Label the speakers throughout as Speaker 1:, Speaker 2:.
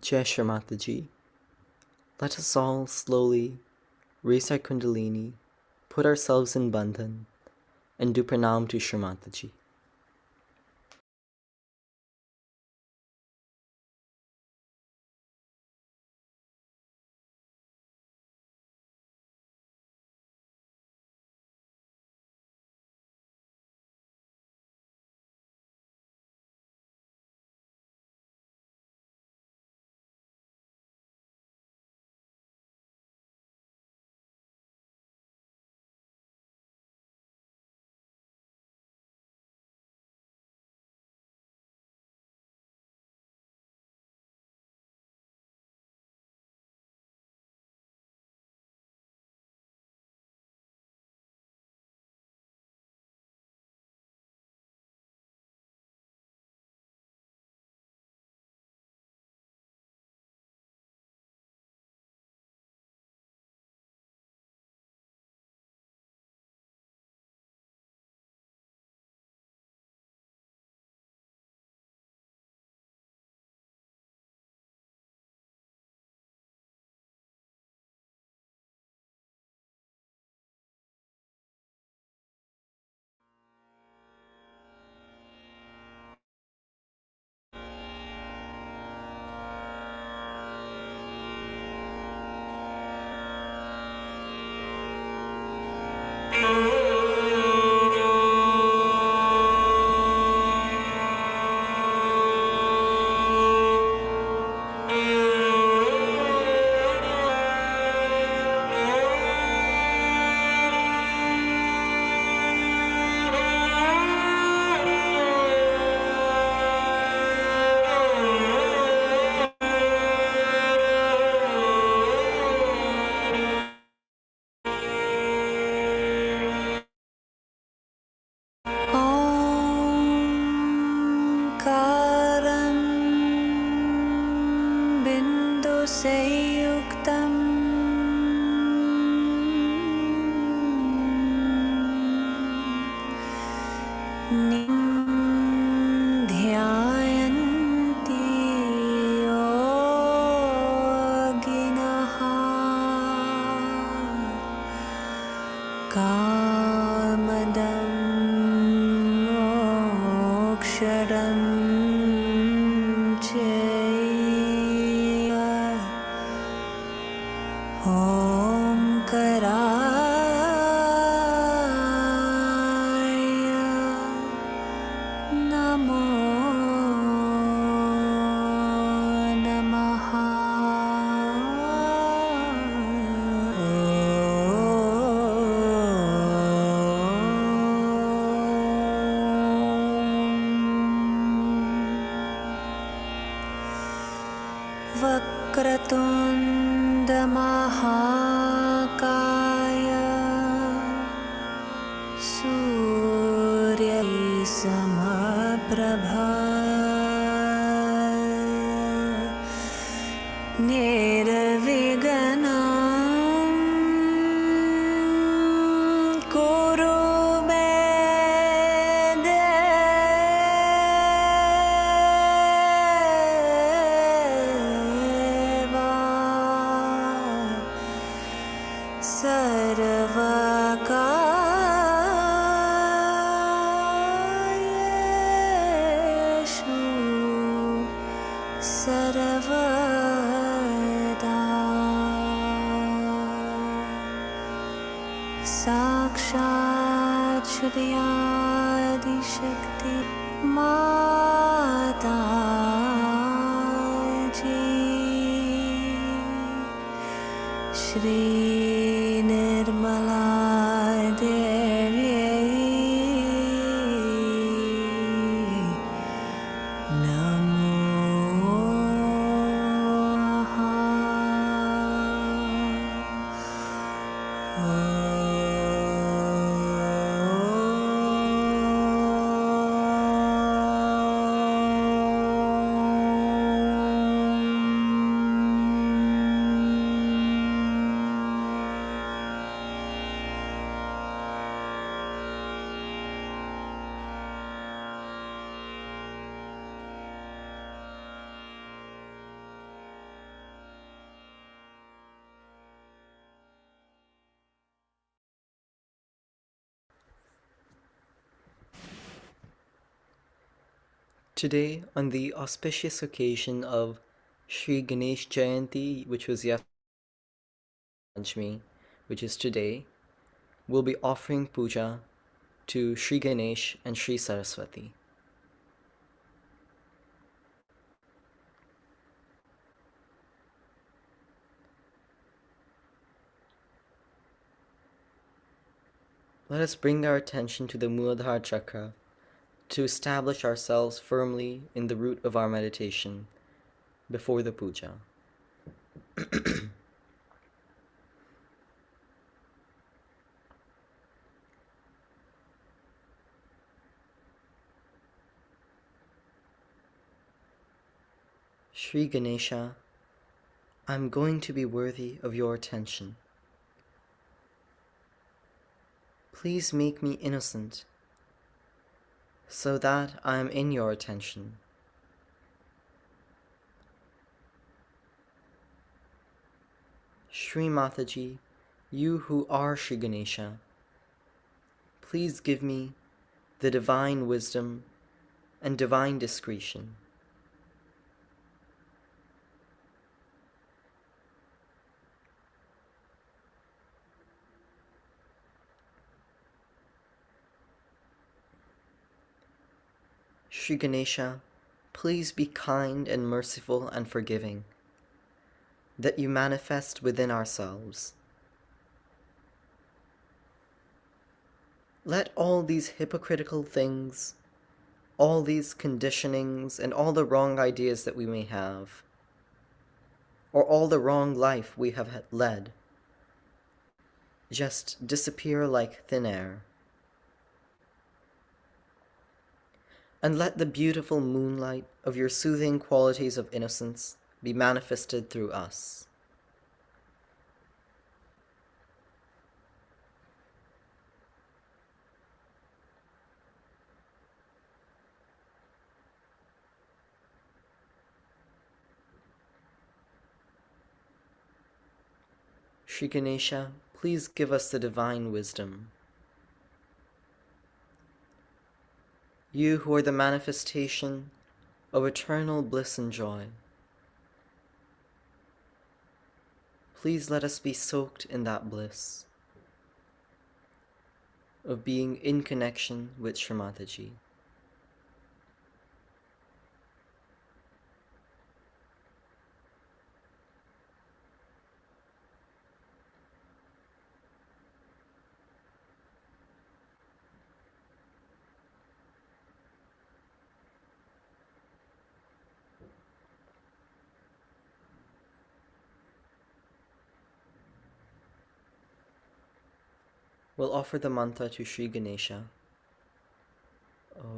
Speaker 1: Jai Shri Mataji. Let us all slowly raise our Kundalini, put ourselves in Bandhan, and do Pranam to Shri Mataji.
Speaker 2: साक्षात् श्री आदिशक्ति माता जी Shri Nirmala Devi
Speaker 1: Today, on the auspicious occasion of Shri Ganesh Jayanti, which was yesterday, which is today, we'll be offering puja to Shri Ganesh and Shri Saraswati. Let us bring our attention to the Muladhara Chakra to establish ourselves firmly in the root of our meditation before the puja. Shri Ganesha, I'm going to be worthy of your attention. Please make me innocent so that I am in your attention. Shri Mataji, you who are Shri Ganesha, please give me the divine wisdom and divine discretion. Shri Ganesha, please be kind and merciful and forgiving, that you manifest within ourselves. Let all these hypocritical things, all these conditionings, and all the wrong ideas that we may have, or all the wrong life we have led, just disappear like thin air. And let the beautiful moonlight of your soothing qualities of innocence be manifested through us. Shri Ganesha, please give us the divine wisdom. You who are the manifestation of eternal bliss and joy, please let us be soaked in that bliss of being in connection with Shri Mataji. We'll offer the mantra to Shri Ganesha. Om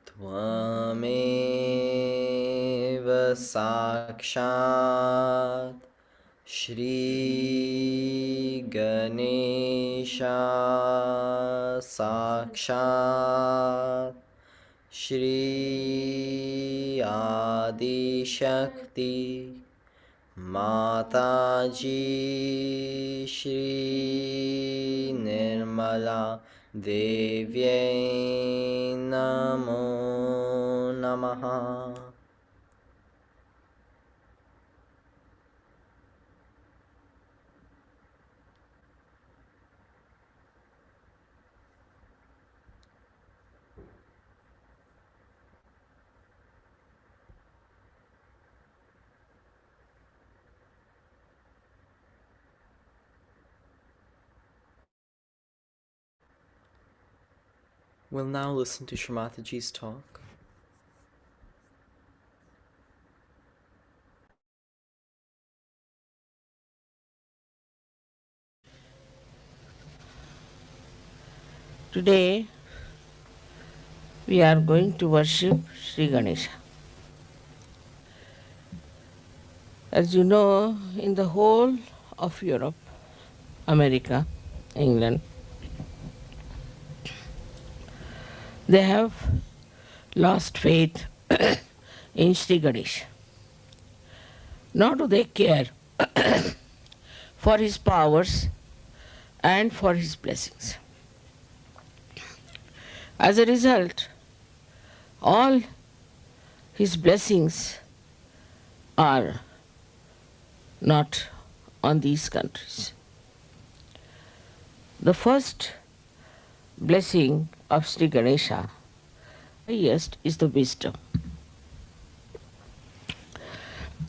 Speaker 1: Tvameva Sakshat Shri Ganesha Sakshat Shri Adi Shakti Mataji Shri Nirmala Devyai Namo Namaha. We'll now listen to Shri Mataji's talk.
Speaker 3: Today we are going to worship Sri Ganesha. As you know, in the whole of Europe, America, England, they have lost faith in Sri Ganesha. Nor do they care for his powers and for his blessings. As a result, all his blessings are not on these countries. The first blessing of Sri Ganesha, highest, is the wisdom.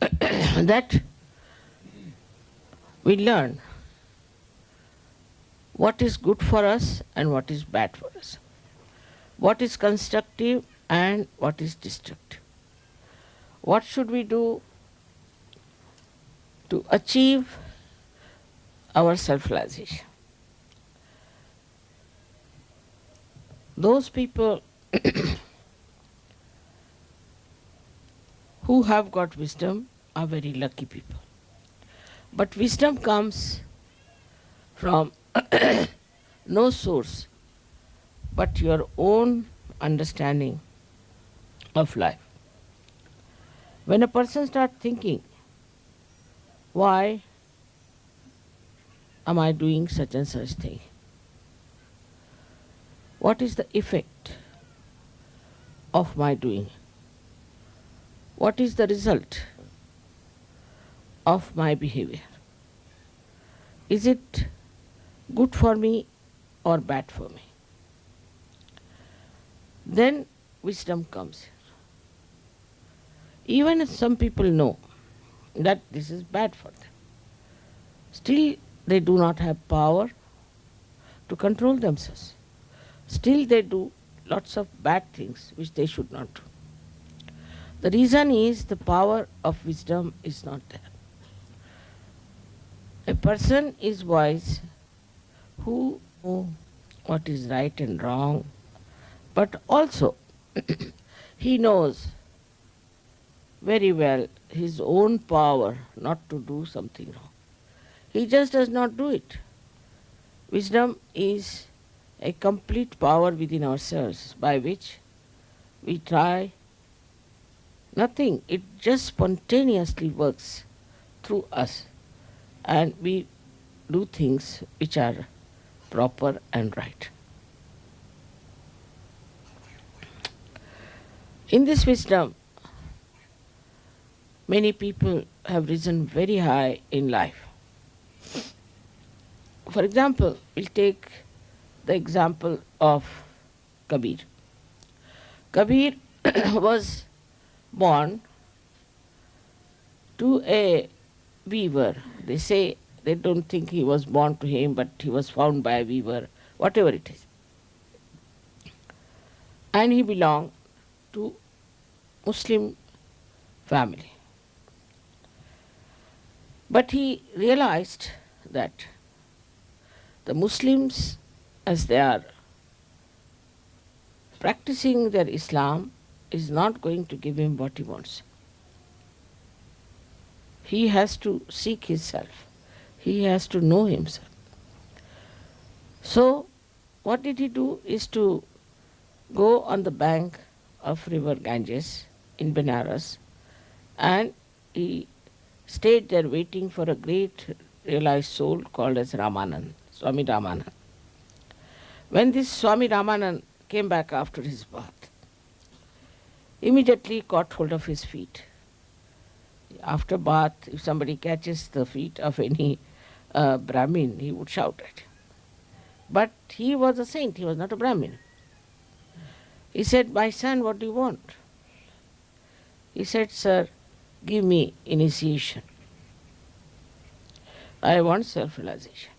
Speaker 3: That we learn what is good for us and what is bad for us, what is constructive and what is destructive. What should we do to achieve our self-realization? Those people who have got wisdom are very lucky people. But wisdom comes from no source but your own understanding of life. When a person starts thinking, why am I doing such and such thing? What is the effect of my doing? What is the result of my behavior? Is it good for me or bad for me? Then wisdom comes. Even if some people know that this is bad for them, still they do not have power to control themselves. Still they do lots of bad things which they should not do. The reason is the power of wisdom is not there. A person is wise who knows what is right and wrong, but also he knows very well his own power not to do something wrong. He just does not do it. Wisdom is a complete power within ourselves by which we try nothing. It just spontaneously works through us and we do things which are proper and right. In this wisdom, many people have risen very high in life. For example, we'll take the example of Kabir. Kabir was born to a weaver. They say they don't think he was born to him, but he was found by a weaver, whatever it is. And he belonged to Muslim family. But he realized that the Muslims, as they are practicing their Islam, is not going to give him what he wants. He has to seek himself. He has to know himself. So, what did he do is to go on the bank of river Ganges in Benares, and he stayed there waiting for a great realized soul called as Ramanand, Swami Ramanand. When this Swami Ramanand came back after his bath, immediately caught hold of his feet. After bath, if somebody catches the feet of any Brahmin, he would shout at him. But he was a saint, he was not a Brahmin. He said, "My son, what do you want?" He said, "Sir, give me initiation. I want self-realization."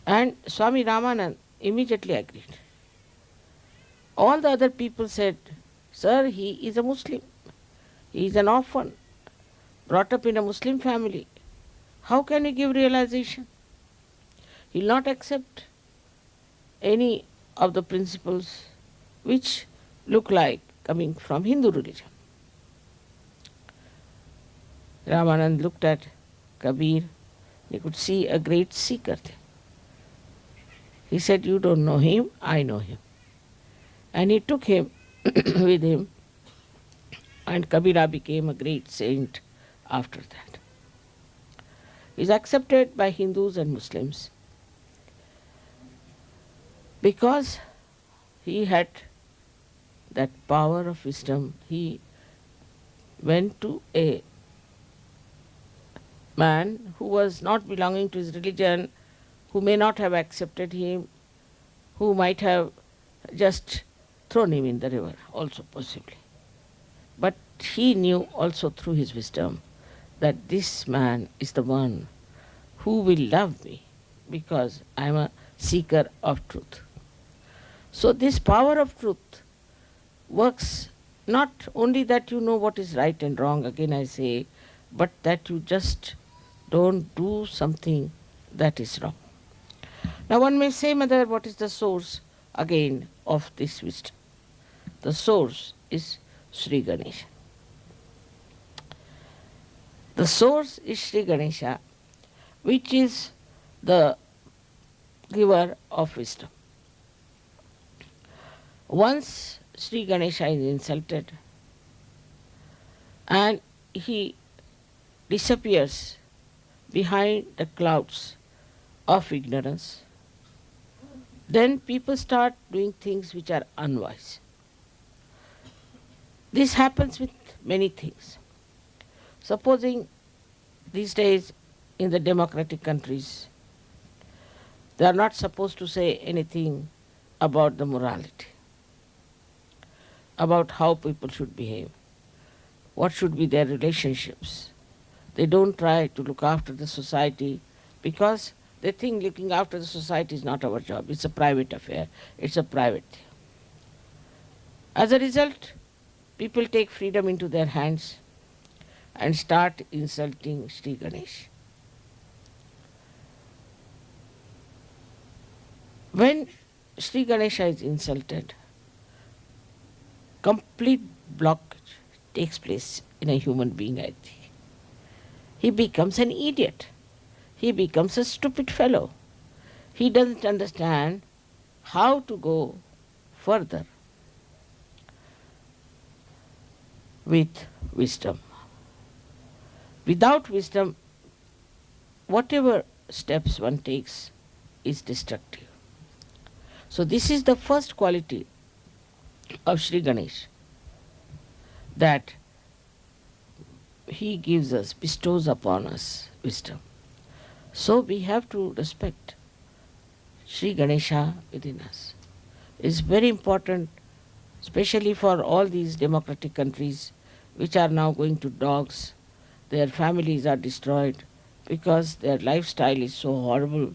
Speaker 3: And Swami Ramanand immediately agreed. All the other people said, "Sir, he is a Muslim. He is an orphan, brought up in a Muslim family. How can he give realization? He will not accept any of the principles which look like coming from Hindu religion." Ramanand looked at Kabir. He could see a great seeker there. He said, "You don't know him, I know him." And he took him with him, and Kabira became a great saint after that. He is accepted by Hindus and Muslims. Because he had that power of wisdom, he went to a man who was not belonging to his religion, who may not have accepted him, who might have just thrown him in the river, also possibly. But he knew also through his wisdom that this man is the one who will love me because I am a seeker of truth. So this power of truth works not only that you know what is right and wrong, again I say, but that you just don't do something that is wrong. Now one may say, Mother, what is the source again of this wisdom? The source is Shri Ganesha. The source is Shri Ganesha, which is the giver of wisdom. Once Shri Ganesha is insulted and he disappears behind the clouds of ignorance, then people start doing things which are unwise. This happens with many things. Supposing these days in the democratic countries, they are not supposed to say anything about the morality, about how people should behave, what should be their relationships. They don't try to look after the society because they think looking after the society is not our job. It's a private affair. It's a private thing. As a result, people take freedom into their hands and start insulting Sri Ganesh. When Sri Ganesha is insulted, complete blockage takes place in a human being, I think. He becomes an idiot. He becomes a stupid fellow. He doesn't understand how to go further with wisdom. Without wisdom, whatever steps one takes is destructive. So this is the first quality of Sri Ganesh, that he gives us, bestows upon us wisdom. So we have to respect Sri Ganesha within us. It's very important, especially for all these democratic countries which are now going to dogs. Their families are destroyed because their lifestyle is so horrible.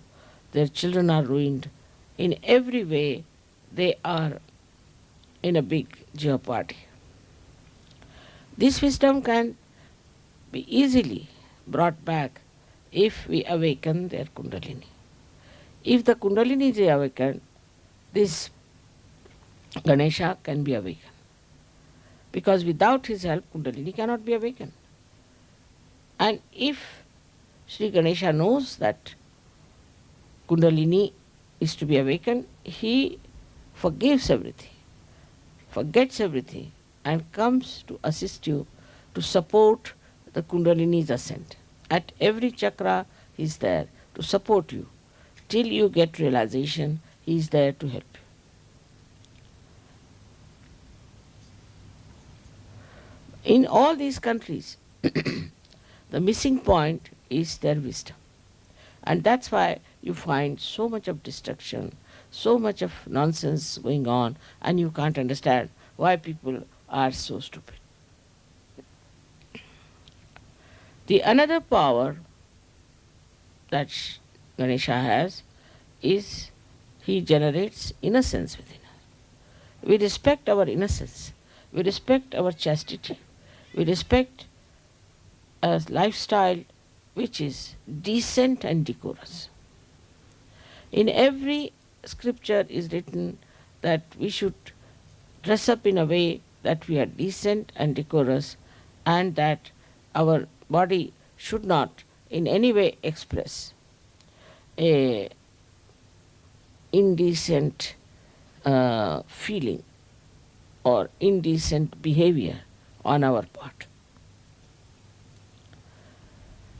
Speaker 3: Their children are ruined. In every way, they are in a big jeopardy. This wisdom can be easily brought back if we awaken their Kundalini. If the Kundalini is awakened, this Ganesha can be awakened. Because without his help, Kundalini cannot be awakened. And if Sri Ganesha knows that Kundalini is to be awakened, he forgives everything, forgets everything, and comes to assist you to support the Kundalini's ascent. At every chakra, he is there to support you. Till you get realization, he is there to help you. In all these countries, the missing point is their wisdom. And that's why you find so much of destruction, so much of nonsense going on, and you can't understand why people are so stupid. The another power that Ganesha has is he generates innocence within us. We respect our innocence. We respect our chastity. We respect a lifestyle which is decent and decorous. In every scripture is written that we should dress up in a way that we are decent and decorous, and that our body should not in any way express a indecent feeling or indecent behavior on our part.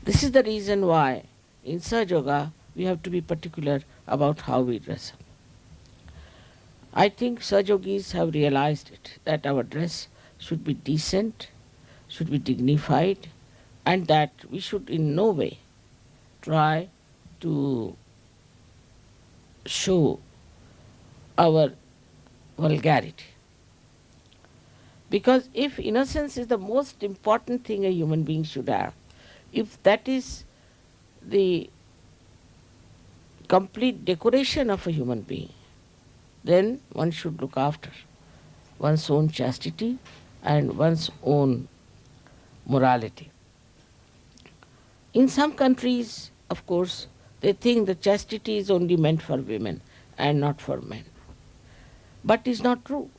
Speaker 3: This is the reason why in Sahaja Yoga we have to be particular about how we dress up. I think Sajogis have realized it, that our dress should be decent, should be dignified, and that we should in no way try to show our vulgarity. Because if innocence is the most important thing a human being should have, if that is the complete decoration of a human being, then one should look after one's own chastity and one's own morality. In some countries, of course, they think that chastity is only meant for women and not for men. But it's not true.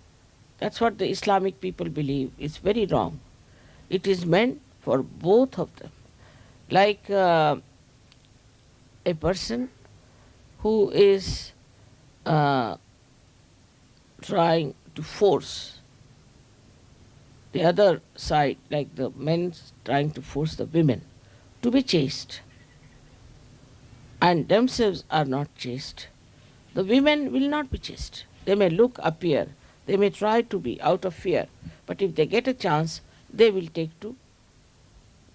Speaker 3: That's what the Islamic people believe. It's very wrong. It is meant for both of them. Like a person who is trying to force the other side, like the men trying to force the women to be chaste, and themselves are not chaste, the women will not be chaste. They may appear, they may try to be out of fear, but if they get a chance, they will take to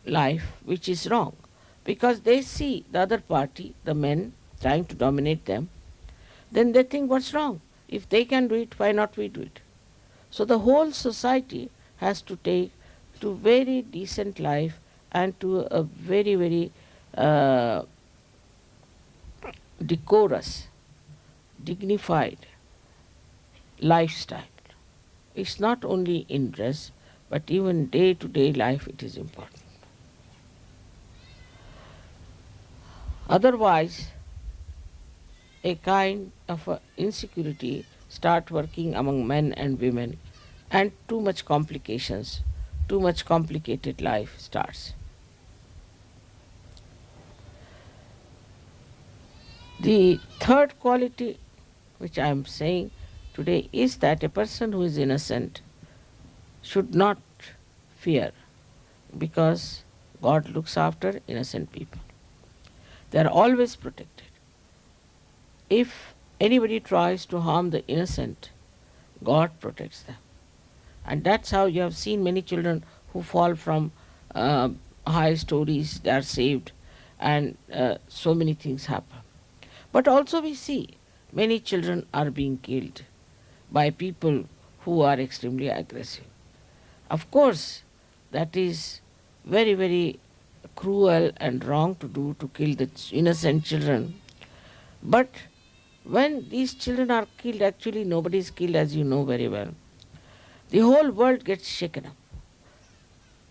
Speaker 3: life which is wrong, because they see the other party, the men, trying to dominate them. Then they think, what's wrong? If they can do it, why not we do it? So the whole society has to take to very decent life and to a very, very decorous, dignified lifestyle. It's not only in dress, but even day-to-day life it is important. Otherwise, a kind of insecurity start working among men and women, and too much complications, too much complicated life starts. The third quality which I am saying today is that a person who is innocent should not fear, because God looks after innocent people. They are always protected. If anybody tries to harm the innocent, God protects them. And that's how you have seen many children who fall from high stories, they are saved, and so many things happen. But also we see many children are being killed by people who are extremely aggressive. Of course, that is very, very cruel and wrong to do, to kill the innocent children. But when these children are killed, actually nobody is killed, as you know very well. The whole world gets shaken up.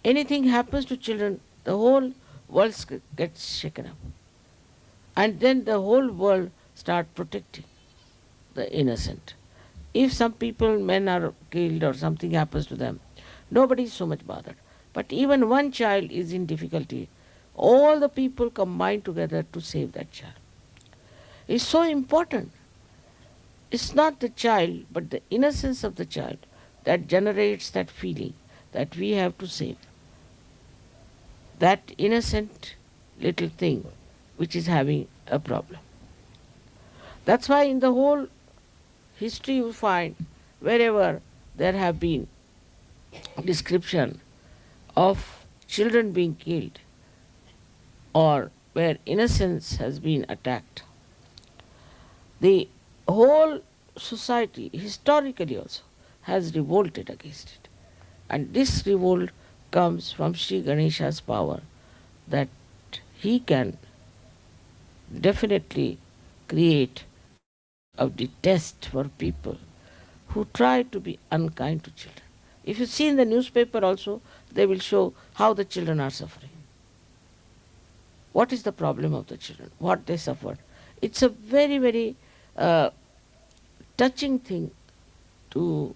Speaker 3: Anything happens to children, the whole world gets shaken up. And then the whole world start protecting the innocent. If some people, men are killed or something happens to them, nobody is so much bothered. But even one child is in difficulty, all the people combine together to save that child. It's so important. It's not the child, but the innocence of the child that generates that feeling that we have to save that innocent little thing which is having a problem. That's why in the whole history you find, wherever there have been description of children being killed or where innocence has been attacked, the whole society historically also has revolted against it. And this revolt comes from Shri Ganesha's power, that he can definitely create of detest for people who try to be unkind to children. If you see in the newspaper also, they will show how the children are suffering. What is the problem of the children? What they suffered? It's a very, very touching thing to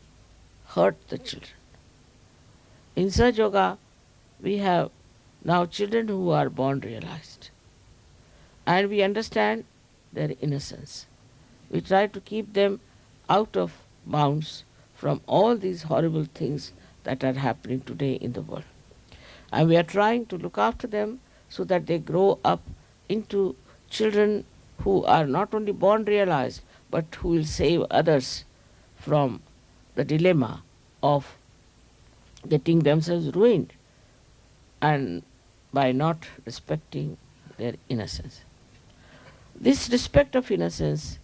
Speaker 3: hurt the children. In Saj Yoga, we have now children who are born realized, and we understand their innocence. We try to keep them out of bounds from all these horrible things that are happening today in the world. And we are trying to look after them so that they grow up into children who are not only born realized, but who will save others from the dilemma of getting themselves ruined and by not respecting their innocence. This respect of innocence,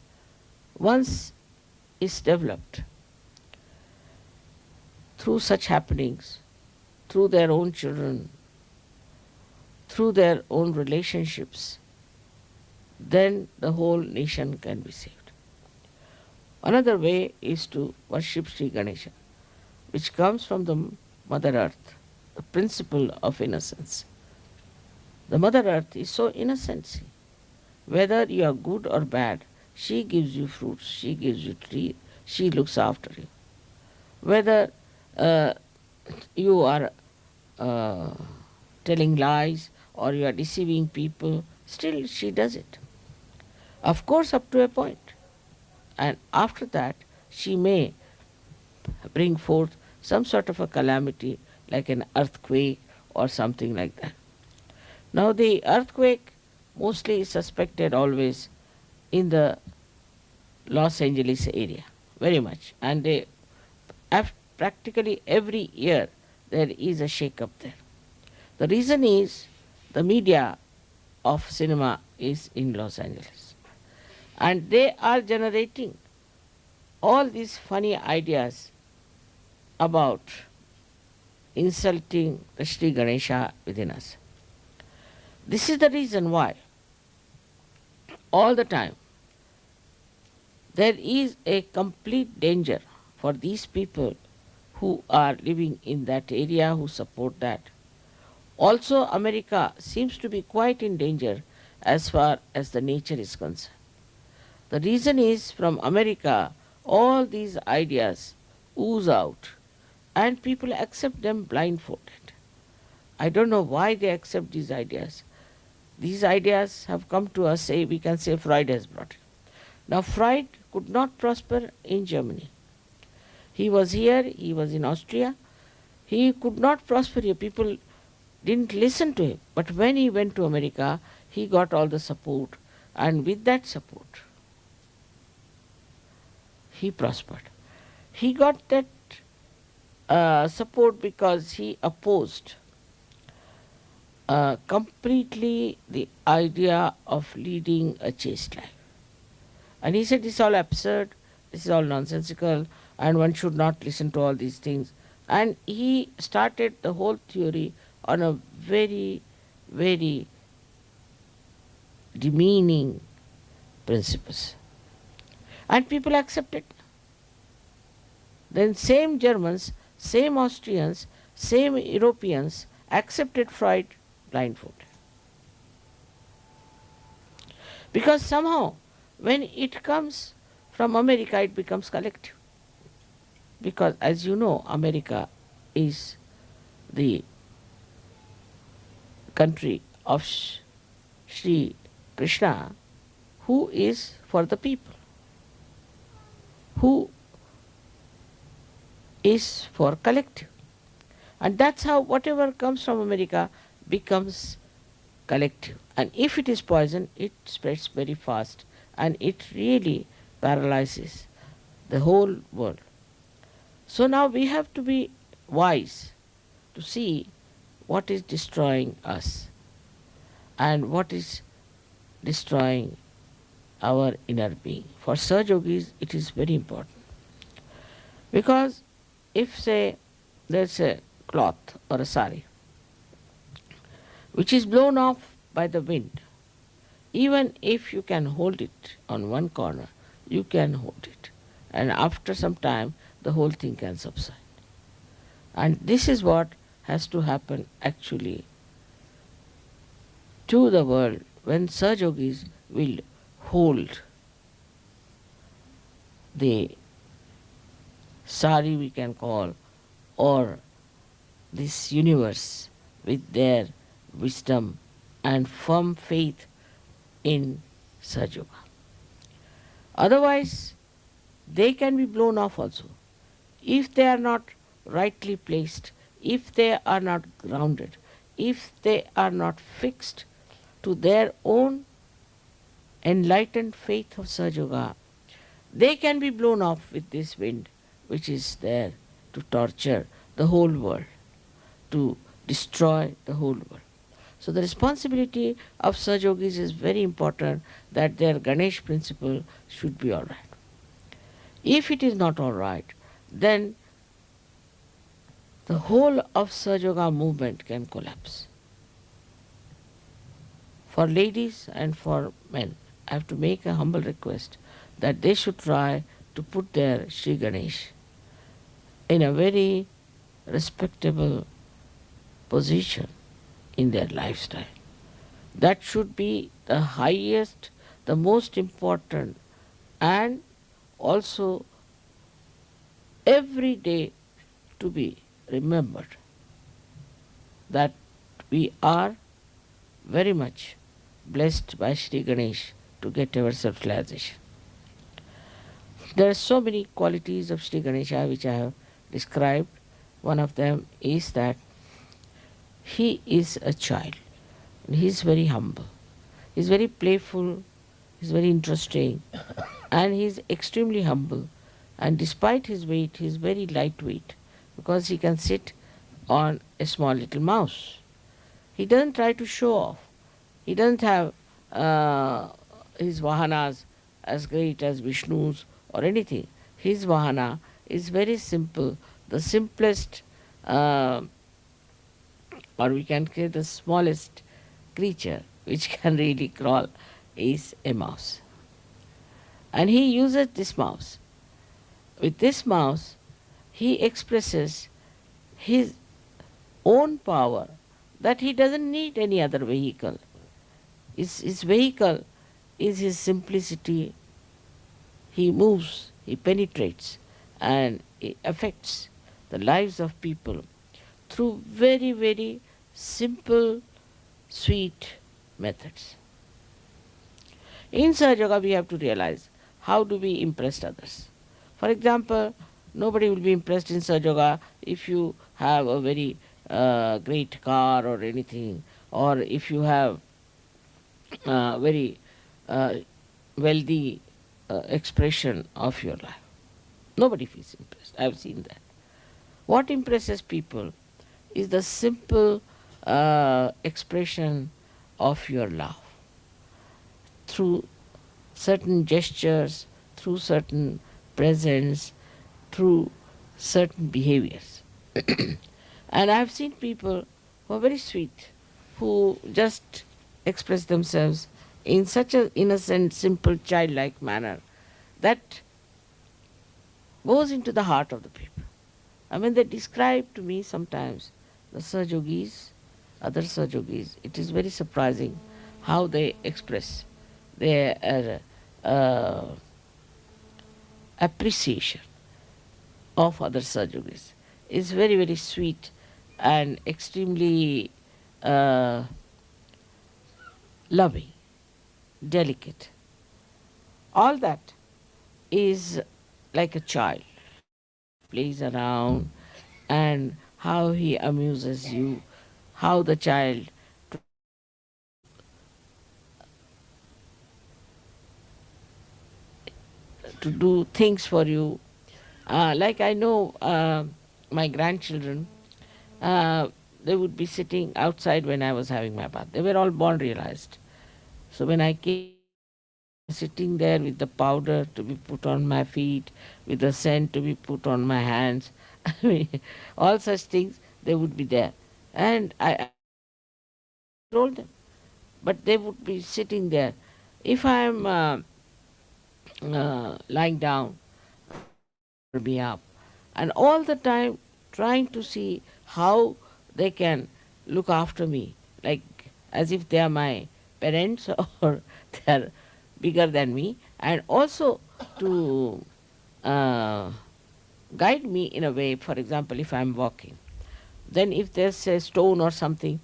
Speaker 3: once is developed through such happenings, through their own children, through their own relationships, then the whole nation can be saved. Another way is to worship Sri Ganesha, which comes from the Mother Earth, the principle of innocence. The Mother Earth is so innocent. See. Whether you are good or bad, she gives you fruits, she gives you trees, she looks after you. Whether you are telling lies or you are deceiving people, still she does it. Of course, up to a point. And after that, she may bring forth some sort of a calamity like an earthquake or something like that. Now, the earthquake mostly is suspected always in the Los Angeles area, very much. And they have practically every year there is a shake-up there. The reason is the media of cinema is in Los Angeles. And they are generating all these funny ideas about insulting the Shri Ganesha within us. This is the reason why all the time there is a complete danger for these people who are living in that area, who support that. Also, America seems to be quite in danger as far as the nature is concerned. The reason is from America, all these ideas ooze out and people accept them blindfolded. I don't know why they accept these ideas. These ideas have come to us, say, we can say Freud has brought it. Now, Freud could not prosper in Germany. He was here, he was in Austria. He could not prosper here. People didn't listen to him. But when he went to America, he got all the support. And with that support, he prospered. He got that support because he opposed completely the idea of leading a chaste life. And he said, this is all absurd, this is all nonsensical, and one should not listen to all these things. And he started the whole theory on a very, very demeaning principles. And people accepted. Then same Germans, same Austrians, same Europeans accepted Freud blindfolded. Because somehow when it comes from America, it becomes collective. Because as you know, America is the country of Shri Krishna, who is for the people, who is for collective. And that's how whatever comes from America becomes collective. And if it is poison, it spreads very fast and it really paralyzes the whole world. So now we have to be wise to see what is destroying us and what is destroying our inner being. For Saj Yogis, it is very important. Because if, say, there's a cloth or a sari which is blown off by the wind, even if you can hold it on one corner, you can hold it. And after some time, the whole thing can subside. And this is what has to happen actually to the world when Saj Yogis will hold the sari, we can call, or this universe with their wisdom and firm faith in Saj Yoga. Otherwise, they can be blown off also. If they are not rightly placed, if they are not grounded, if they are not fixed to their own enlightened faith of Saj Yoga, They can be blown off with this wind, which is there to torture the whole world, to destroy the whole world. So the responsibility of Sahajogis is very important, that their Ganesh principle should be all right. If it is not all right, then the whole of Sahajoga movement can collapse. For ladies and for men, I have to make a humble request that they should try to put their Shri Ganesh in a very respectable position in their lifestyle. That should be the highest, the most important, and also every day to be remembered that we are very much blessed by Shri Ganesh to get our self-realization. There are so many qualities of Shri Ganesha which I have described. One of them is that he is a child. He is very humble. He is very playful. He is very interesting. And he is extremely humble. And despite his weight, he is very lightweight because he can sit on a small little mouse. He doesn't try to show off. He doesn't have his vahanas as great as Vishnu's or anything. His vahana is very simple. The simplest, or we can say the smallest creature which can really crawl is a mouse. And he uses this mouse. With this mouse, he expresses his own power, that he doesn't need any other vehicle. His vehicle is his simplicity. He moves, he penetrates, and he affects the lives of people through very, very simple, sweet methods. In Sahajoga, we have to realize how do we impress others. For example, nobody will be impressed in Sahajoga if you have a very great car or anything, or if you have very wealthy expression of your life. Nobody feels impressed. I have seen that. What impresses people is the simple expression of your love through certain gestures, through certain presence, through certain behaviors. And I have seen people who are very sweet, who just express themselves in such an innocent, simple, childlike manner that goes into the heart of the people. And when they describe to me sometimes the Sahajogis, other Sahajogis, it is very surprising how they express their appreciation of other Sahajogis. It's very, very sweet and extremely loving, delicate. All that is like a child, plays around, and how he amuses you, how the child to do things for you. Like I know my grandchildren, they would be sitting outside when I was having my bath. They were all born realized. So when I came, sitting there with the powder to be put on my feet, with the scent to be put on my hands, I mean, all such things, they would be there. And I told them, but they would be sitting there. If I am lying down, me up, and all the time trying to see how they can look after me, like as if they are my parents or they are bigger than me, and also to guide me in a way. For example, if I am walking, then if there's a stone or something,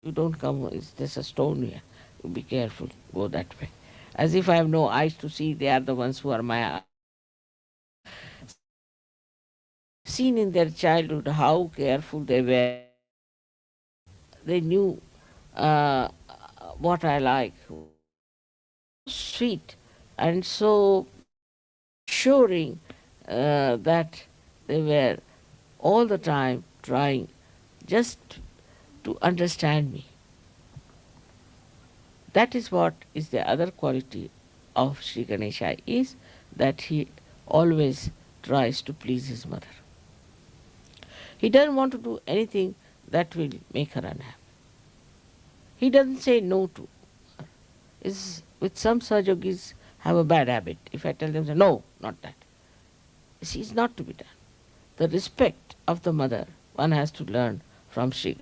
Speaker 3: you don't come, there's a stone here, you be careful, go that way. As if I have no eyes to see, they are the ones who are my eyes. Seen in their childhood how careful they were. They knew what I like. Sweet and so assuring that they were all the time trying just to understand me. That is what is the other quality of Sri Ganesha, is that he always tries to please his mother. He doesn't want to do anything that will make her unhappy. He doesn't say no to her. With some Sahajogis have a bad habit. If I tell them, say, no, not that. This is not to be done. The respect of the mother one has to learn from Shri.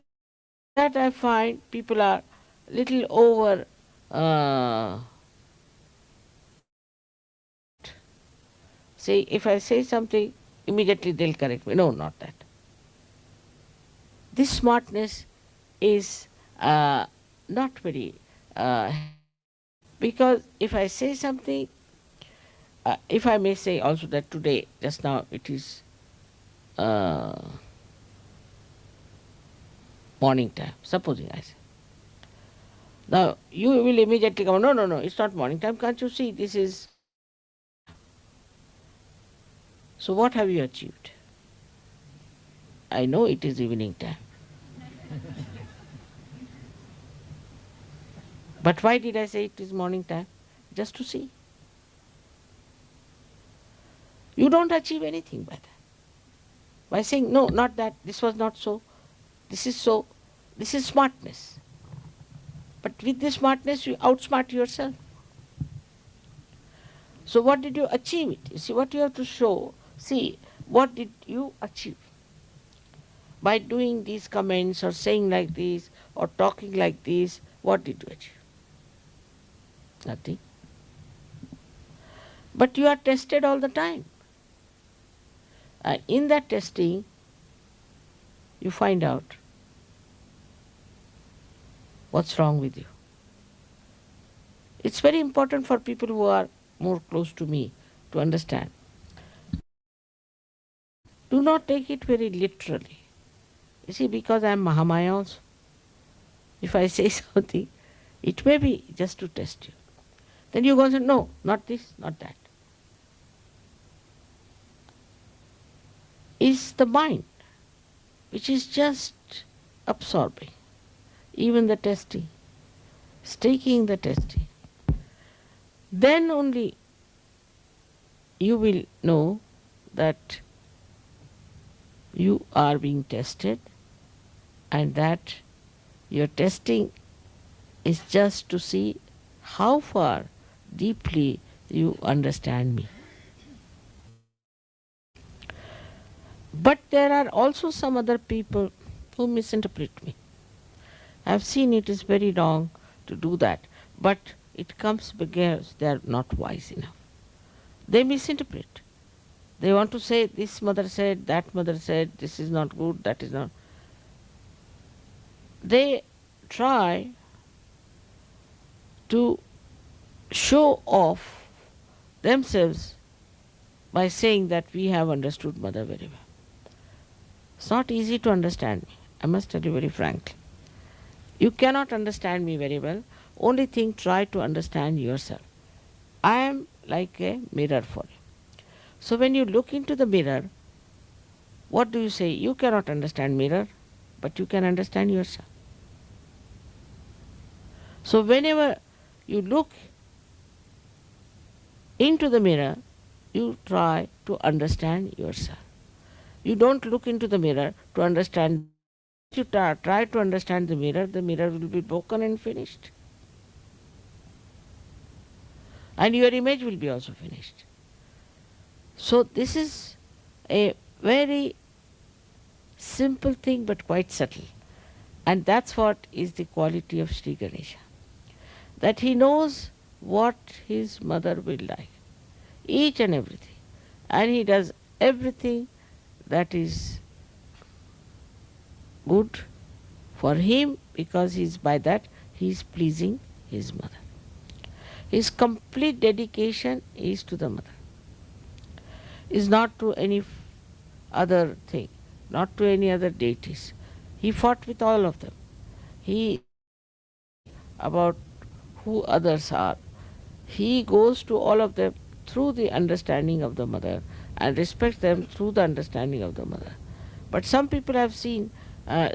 Speaker 3: That I find people are little over say, if I say something, immediately they'll correct me. No, not that. This smartness is not very because if I say something, if I may say also that today, just now, it is morning time, supposing I say. Now, you will immediately come, no, no, no, it's not morning time, can't you see, this is... So what have you achieved? I know it is evening time. But why did I say it is morning time? Just to see. You don't achieve anything by that. By saying, no, not that, this was not so, this is so, this is smartness. But with this smartness, you outsmart yourself. So what did you achieve it? You see, what you have to show, see, what did you achieve? By doing these comments or saying like this or talking like this, what did you achieve? Nothing. But you are tested all the time. And in that testing, you find out what's wrong with you. It's very important for people who are more close to me to understand. Do not take it very literally. You see, because I am Mahamaya also. If I say something, it may be just to test you. Then you go and say, no, not this, not that. Is the mind, which is just absorbing, even the testing, taking the testing. Then only you will know that you are being tested and that your testing is just to see how far deeply you understand me. But there are also some other people who misinterpret me. I have seen it is very wrong to do that, but it comes because they are not wise enough. They misinterpret. They want to say, this mother said, that mother said, this is not good, that is not. They try to show off themselves by saying that we have understood mother very well. It's not easy to understand me, I must tell you very frankly. You cannot understand me very well. Only thing, try to understand yourself. I am like a mirror for you. So when you look into the mirror, what do you say? You cannot understand mirror, but you can understand yourself. So whenever you look into the mirror, you try to understand yourself. You don't look into the mirror to understand. If you try to understand the mirror will be broken and finished. And your image will be also finished. So this is a very simple thing but quite subtle. And that's what is the quality of Sri Ganesha. That he knows what his mother will like. Each and everything. And he does everything that is good for him, because by that he is pleasing his mother. His complete dedication is to the mother. Is not to any other thing, not to any other deities. He fought with all of them. He about who others are. He goes to all of them through the understanding of the mother and respect them through the understanding of the mother. But some people I've seen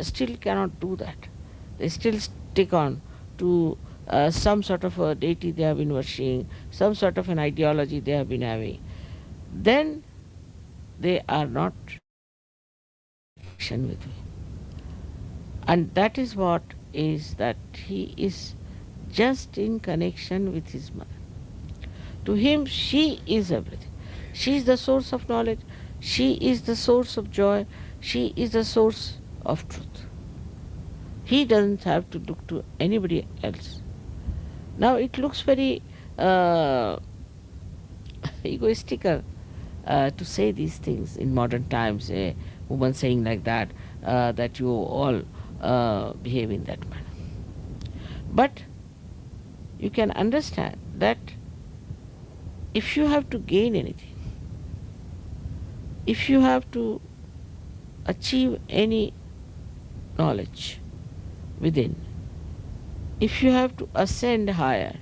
Speaker 3: still cannot do that. They still stick on to some sort of a deity they have been worshipping, some sort of an ideology they have been having. Then they are not in connection with me. And that is what is that he is just in connection with his mother. To him, she is everything. She is the source of knowledge. She is the source of joy. She is the source of truth. He doesn't have to look to anybody else. Now it looks very egoistical to say these things in modern times. A woman saying like that you all behave in that manner. But you can understand that if you have to gain anything, if you have to achieve any knowledge within, if you have to ascend higher,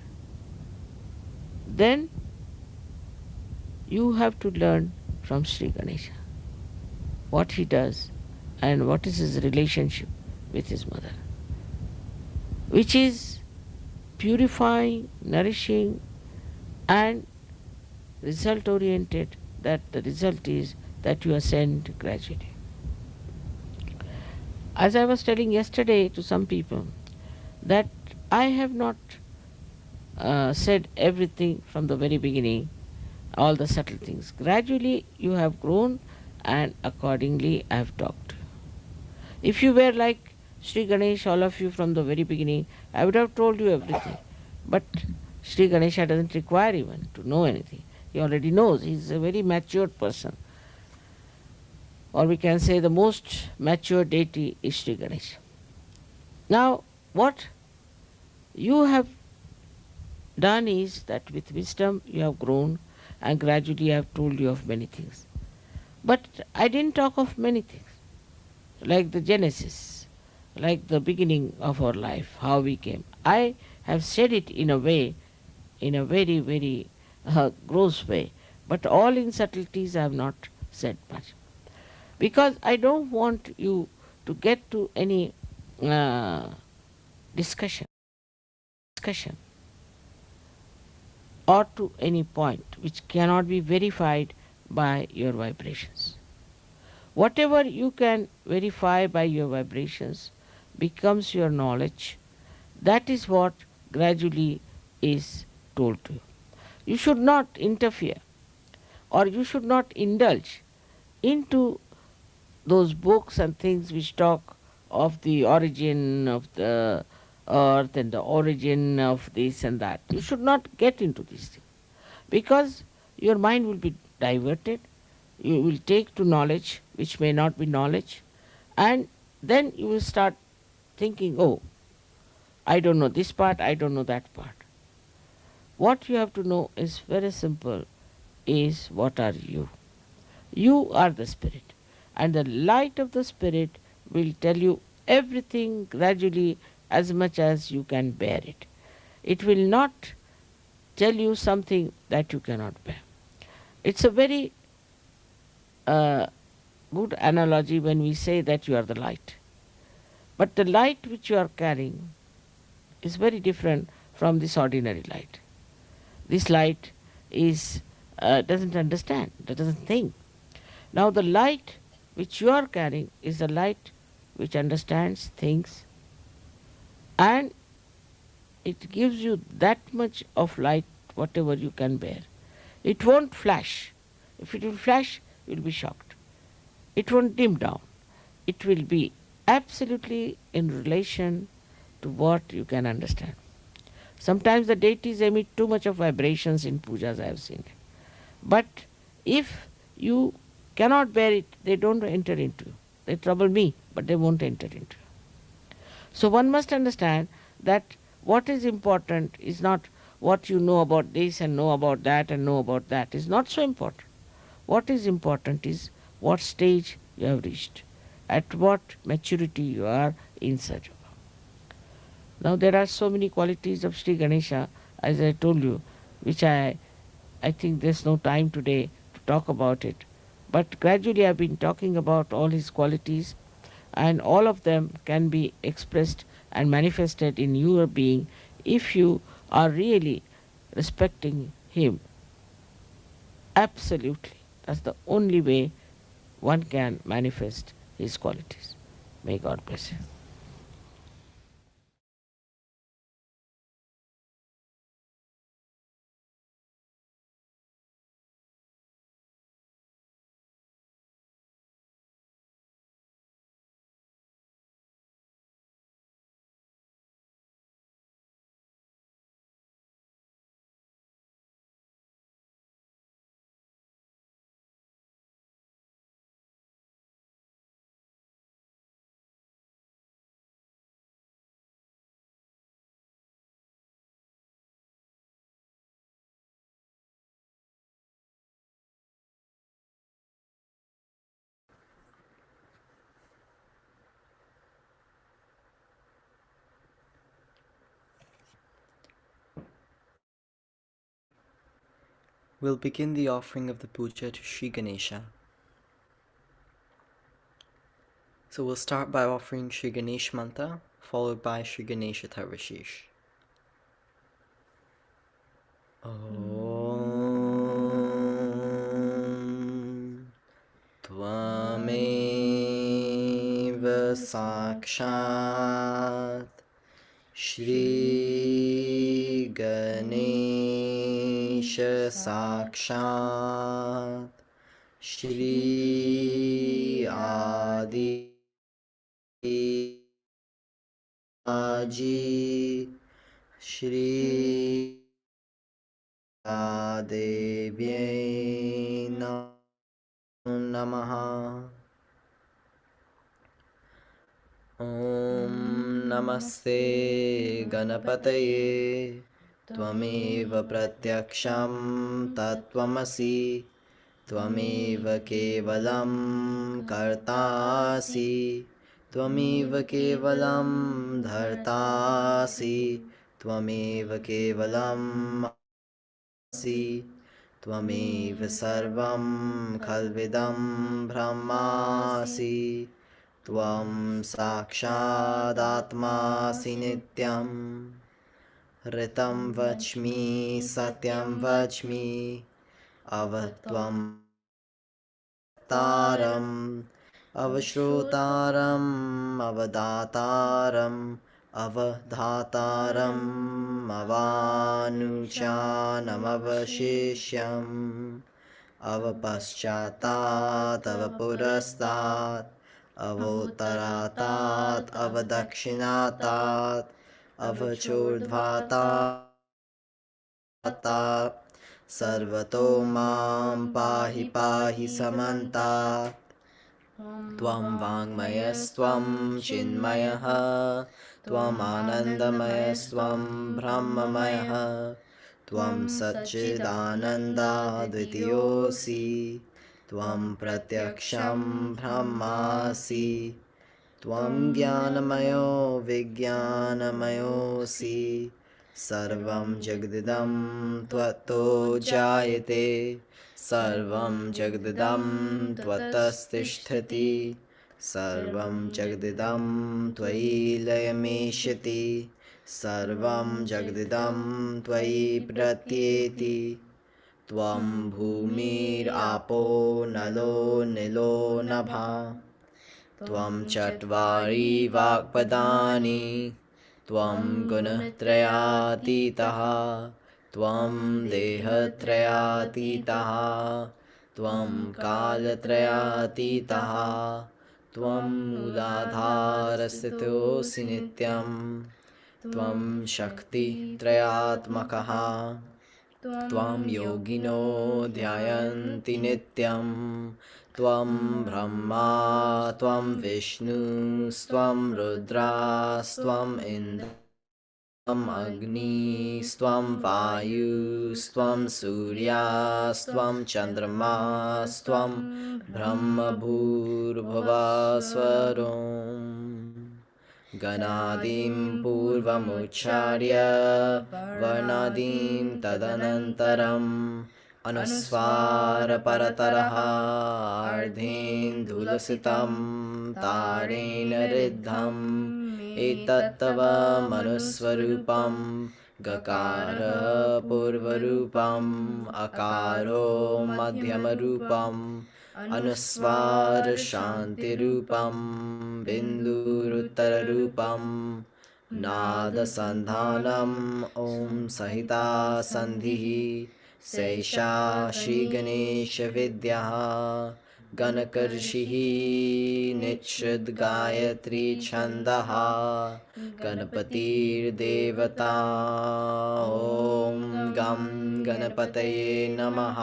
Speaker 3: then you have to learn from Sri Ganesha what he does and what is his relationship with his mother, which is purifying, nourishing, and result oriented, that the result is that you ascend gradually. As I was telling yesterday to some people, that I have not said everything from the very beginning, all the subtle things. Gradually you have grown, and accordingly I have talked. If you were like Sri Ganesh, all of you from the very beginning, I would have told you everything. But Sri Ganesha doesn't require even to know anything. He already knows. He is a very matured person. Or we can say the most mature deity is Sri Ganesha. Now, what you have done is that with wisdom you have grown, and gradually I have told you of many things. But I didn't talk of many things, like the genesis, like the beginning of our life, how we came. I have said it in a way, in a very, very gross way, but all in subtleties I have not said much. Because I don't want you to get to any discussion or to any point which cannot be verified by your vibrations. Whatever you can verify by your vibrations becomes your knowledge. That is what gradually is told to you. You should not interfere, or you should not indulge into those books and things which talk of the origin of the earth and the origin of this and that. You should not get into these things, because your mind will be diverted. You will take to knowledge which may not be knowledge, and then you will start thinking, oh, I don't know this part, I don't know that part. What you have to know is very simple, is what are you? You are the spirit, and the light of the spirit will tell you everything gradually as much as you can bear it. It will not tell you something that you cannot bear. It's a very good analogy when we say that you are the light. But the light which you are carrying is very different from this ordinary light. This light is doesn't understand, doesn't think. Now the light which you are carrying is the light which understands, thinks, and it gives you that much of light, whatever you can bear. It won't flash. If it will flash, you will be shocked. It won't dim down. It will be absolutely in relation to what you can understand. Sometimes the deities emit too much of vibrations in pujas, I have seen it. But if you cannot bear it, they don't enter into you. They trouble me, but they won't enter into you. So one must understand that what is important is not what you know about this and know about that and know about that. Is not so important. What is important is what stage you have reached, at what maturity you are in search of. Now there are so many qualities of Sri Ganesha, as I told you, which I I think there's no time today to talk about it. But gradually I've been talking about all his qualities, and all of them can be expressed and manifested in your being if you are really respecting him. Absolutely. That's the only way one can manifest his qualities. May God bless you.
Speaker 1: We'll begin the offering of the puja to Shri Ganesha. So we'll start by offering Shri Ganesh Mantra, followed by Shri Ganesha Tarvashish. Om Tvameva Sakshat Shri Ganesha Sakshat Shri Adi Aji Shri Devyai Namaha. Om Namaste Ganapataye Tvameva Pratyaksham Tattvamasi Tvameva Kevalam Kartasi Tvameva Kevalam Dhartasi Tvameva Kevalam Asi Tvameva Sarvam Khalvidam Brahmasi Tvam Sakshadatmasi Nityam Ritam Vachmi Satyam Vachmi Avatvam Taram Avashrotaram Avadataram Avadhataram Avanuchanam Avashishyam Avapaschatat Avapurastat Avotaratat Avadakshinatat Avachurdvatat Sarvato Mam Pahi Pahi Samanta Tvam Vangmayastvam Chinmayaha Tvam Anandamayastvam Brahmamayaha Tvam Satchidananda Dvitiyosi Tvam Pratyaksham Brahmasi Tvam Jnanamayo Vijnanamayosi Sarvam Jagdidam Tvato Jayate Sarvam Jagdidam Tvatastishtati Sarvam Jagdidam Tvai Layameshati Sarvam Jagdidam Tvai Pratyeti Tvam Bhumir Apo Nalo Nilo Nabha Tvam Chatvari Vakpadani Tvam Gunatrayatitaha Tvam Dehatrayatitaha Tvam Kalatrayatitaha Tvam Muladharasthitosi Nityam Tvam Shakti Trayatmakaha Tvam Yogino Dhyayanti Nityam Tvam Brahma Tvam Vishnu Tvam Rudras Tvam Indra Tvam Agni Tvam Vayu Tvam Surya Tvam Chandrama Tvam Brahma Bhurbhava Swarom Ganadim Purvamucharya Varnadim Tadanantaram अनुस्वारपरतरः अर्धेन्दुलसितं तारेण ऋद्धम् एतत्तव मनुस्वरूपं गकारः पूर्वरूपम् अकारो मध्यमरूपम् अनुस्वारशान्तिरूपं बिन्दुरुत्तररूपम् नादसन्धानम् ॐ सहिता सन्धिः सैषा श्रीगणेशविद्या गणकर्षिः निच्छृद्गायत्री छन्दः गणपतिर्देवता ॐ गं गणपतये नमः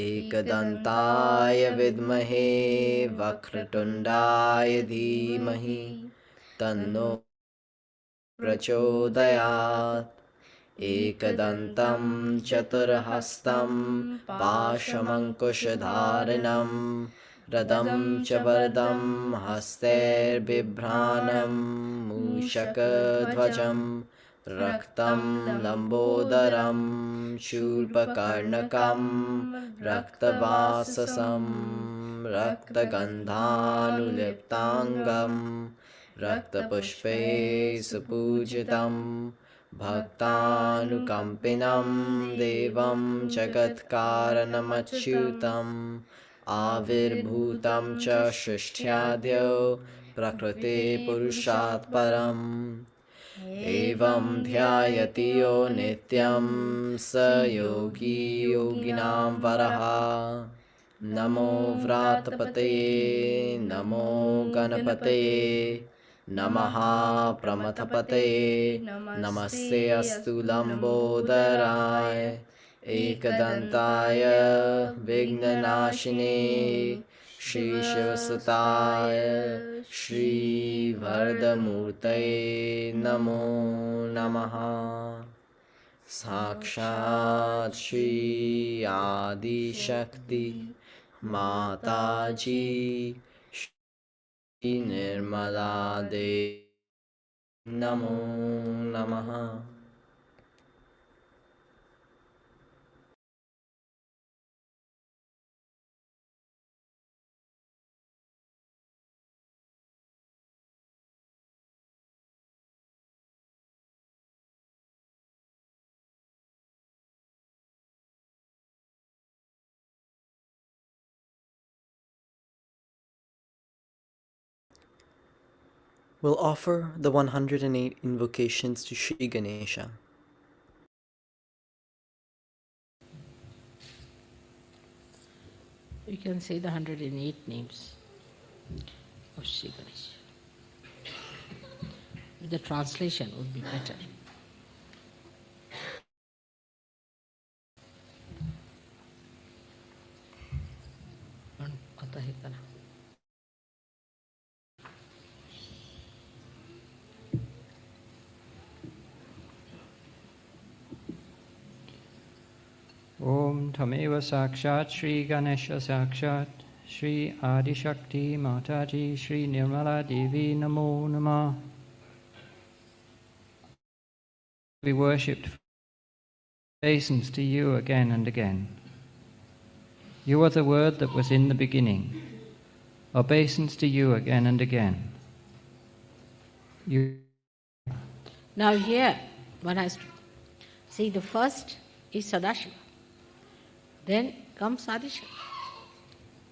Speaker 1: एकदन्ताय विद्महे वक्रतुण्डाय धीमहि तन्नो प्रचोदयात् एकदन्तं चतुर्हस्तं पाशमङ्कुशधारिणं रदं च वरदं हस्तैर्बिभ्राणं मूषकध्वजं रक्तं लम्बोदरं शूर्पकर्णकं रक्तवाससं रक्तगन्धानुलिप्ताङ्गं रक्तपुष्पे सुपूजितं भक्तानुकम्पिनं देवं जगत्कारणमच्युतम् आविर्भूतं च सृष्ट्याद्यो प्रकृते पुरुषात् परम् एवं ध्यायति यो नित्यं स योगी योगिनां वरः नमो व्रातपतये नमो गणपतये नमः प्रमथपतये नमस्ते अस्तु लम्बोदराय एकदन्ताय विघ्ननाशिने श्रीशिवसुताय श्रीवरदमूर्तये नमो नमः साक्षात् श्री आदिशक्ति माताजी श्री निर्मला देवी नमो नमः We'll offer the 108 invocations to Shri Ganesha.
Speaker 3: You can say the 108 names of Shri Ganesha. The translation would be better.
Speaker 4: Om Tameva Sakshat Shri Ganesha Sakshat Shri Adi Shakti Mataji Shri Nirmala Devi Namo Namah. Be worshipped, obeisance to you again and again. You are the word that was in the beginning. Obeisance to you again and again. You.
Speaker 3: Now here one has to see the first is Sadashiva. Then comes Adishakti.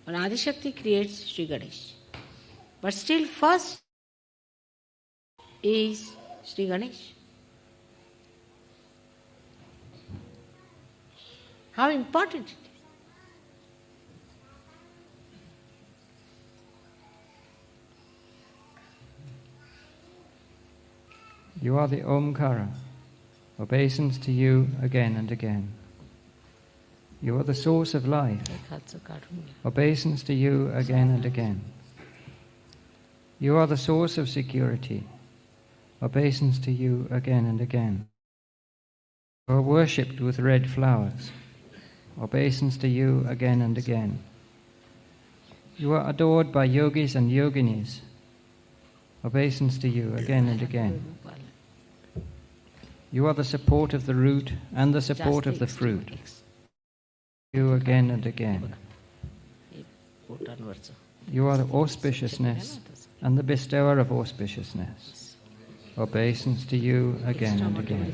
Speaker 3: And Adishakti creates Shri Ganesh. But still first is Shri Ganesh. How important it is.
Speaker 4: You are the Omkara. Obeisance to you again and again. You are the source of life. Obeisance to you again and again. You are the source of security. Obeisance to you again and again. You are worshipped with red flowers. Obeisance to you again and again. You are adored by yogis and yoginis. Obeisance to you again and again. You are the support of the root and the support of the fruit. You again and again. You are the auspiciousness and the bestower of auspiciousness. Obeisance to you again and again.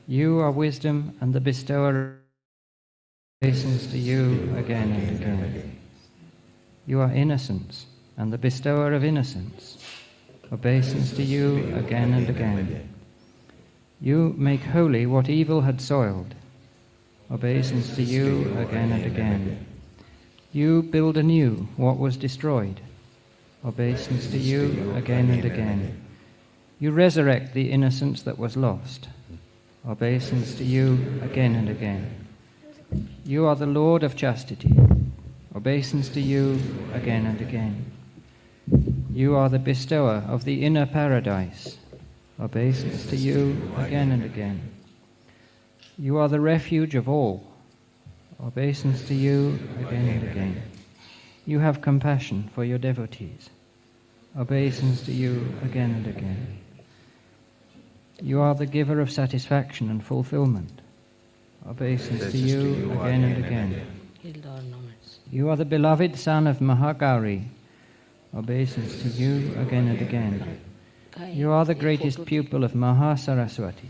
Speaker 4: You are wisdom and the bestower of obeisance to you again and again. You are innocence and the bestower of innocence. Obeisance to you again and again. You make holy what evil had soiled. Obeisance to you again and again. You build anew what was destroyed. Obeisance to you again and again. You resurrect the innocence that was lost. Obeisance to you again and again. You are the Lord of chastity. Obeisance to you again and again. You are the bestower of the inner paradise. Obeisance to you again and again. You are the refuge of all. Obeisance to you again and again. You have compassion for your devotees. Obeisance to you again and again. You are the giver of satisfaction and fulfillment. Obeisance to you again and again. You are the beloved son of Mahagauri. Obeisance to you again and again. You are the greatest pupil of Maha Saraswati.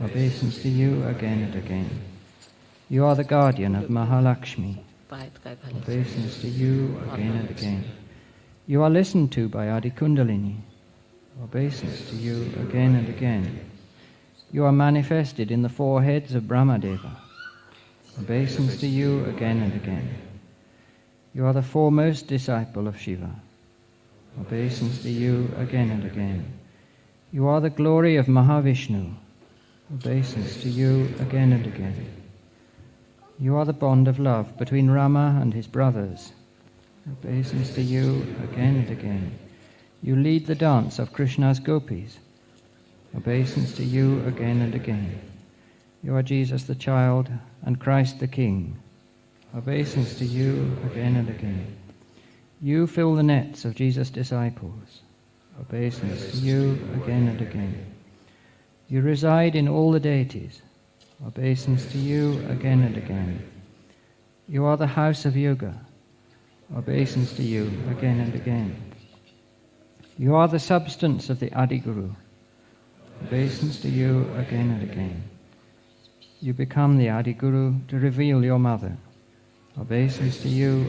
Speaker 4: Obeisance to you again and again. You are the guardian of Mahalakshmi. Obeisance to you again and again. You are listened to by Adi Kundalini. Obeisance to you again and again. You are manifested in the four heads of Brahmadeva. Obeisance to you again and again. You are the foremost disciple of Shiva. Obeisance to you again and again. You are the glory of Mahavishnu. Obeisance to you again and again. You are the bond of love between Rama and his brothers. Obeisance to you again and again. You lead the dance of Krishna's gopis. Obeisance to you again and again. You are Jesus the child and Christ the King. Obeisance to you again and again. You fill the nets of Jesus' disciples. Obeisance to you again and again. You reside in all the deities. Obeisance to you again and again. You are the house of yoga. Obeisance to you again and again. You are the substance of the Adi Guru. Obeisance to you again and again. You become the Adi Guru to reveal your mother. Obeisance to you.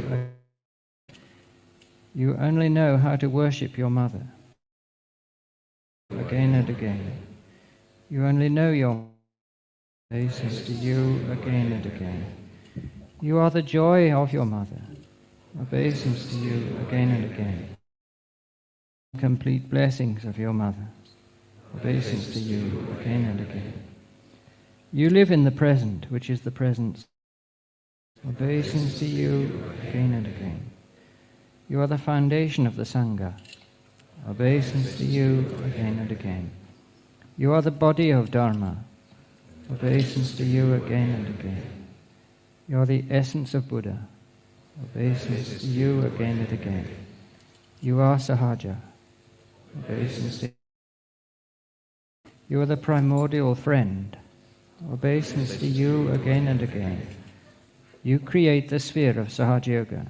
Speaker 4: You only know how to worship your mother. Again and again. You only know your obeisance to you again and again. You are the joy of your mother. Obeisance to you again and again. Complete blessings of your mother. Obeisance to you again and again. You live in the present, which is the presence. Obeisance to you again and again. You are the foundation of the Sangha. Obeisance to you again and again. You are the body of Dharma. Obeisance to you again and again. You are the essence of Buddha. Obeisance to you again and again. You are Sahaja. Obeisance to you. You are the primordial friend. Obeisance to you again and again. You create the sphere of Sahaja Yoga.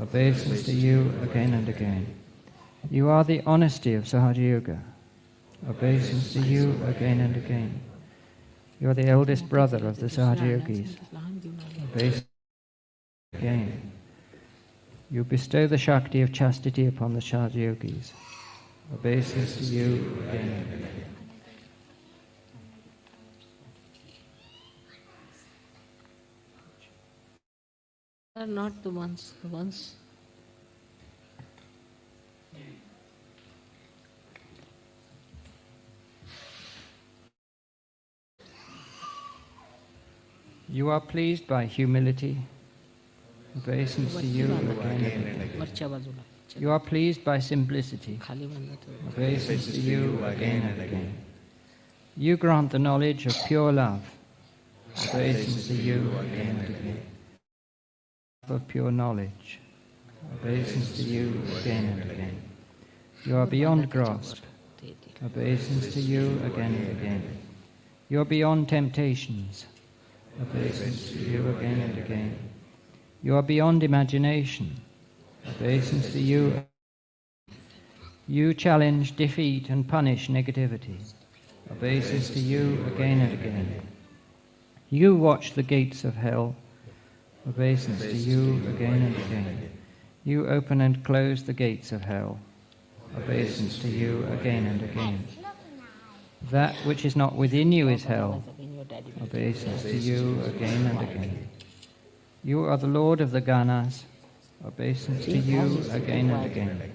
Speaker 4: Obeisance to you again and again. You are the honesty of Sahaja Yoga. Obeisance to you again and again. You are the eldest brother of the Sahaja Yogis. Obeisance again. You bestow the Shakti of chastity upon the Sahaja Yogis. Obeisance to you again and again.
Speaker 3: Are not the ones.
Speaker 4: You are pleased by humility. Obeisance to you again and again. You are pleased by simplicity. Obeisance to you again and again. You grant the knowledge of pure love. Obeisance to you again and again. Of pure knowledge. Obeisance to you again and again. You are beyond grasp. obeisance to you again and again. You are beyond temptations, obeisance to you again and again. You are beyond imagination, obeisance to you. You challenge, defeat, and punish negativity, obeisance to you again and again. You watch the gates of hell, obeisance to you again and again. You open and close the gates of hell, obeisance to you again and again. That which is not within you is hell, obeisance to you again and again. You are the Lord of the Ganas, obeisance to you again and again.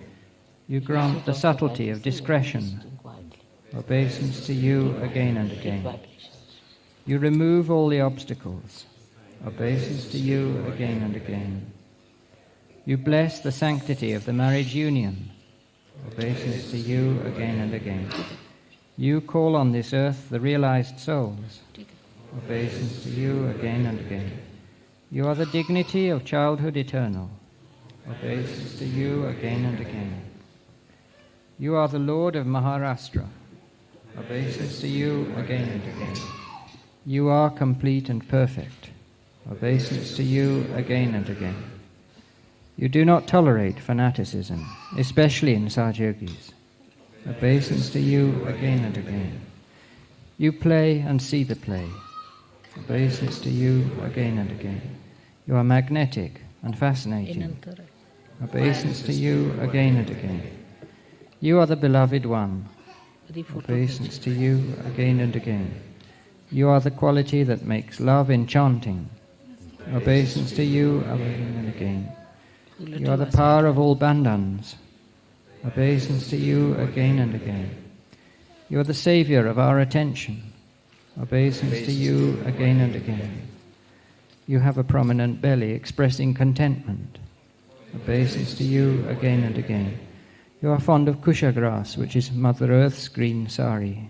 Speaker 4: You grant the subtlety of discretion, obeisance to you again and again. You remove all the obstacles, obeisance to you again and again. You bless the sanctity of the marriage union, obeisance to you again and again. You call on this earth the realized souls, obeisance to you again and again. You are the dignity of childhood eternal, obeisance to you again and again. You are the Lord of Maharashtra, obeisance to you again and again. You are complete and perfect, obeisance to you again and again. You do not tolerate fanaticism, especially in Sahaja-yogis, obeisance to you again and again. You play and see the play, obeisance to you again and again. You are magnetic and fascinating, obeisance to you again and again. You are the beloved one, obeisance to you again and again. You are the quality that makes love enchanting, obeisance to you again and again. You are the power of all bandhans, obeisance to you again and again. You are the savior of our attention, obeisance to you again and again. You have a prominent belly expressing contentment, obeisance to you again and again. You are fond of kusha grass, which is Mother Earth's green sari,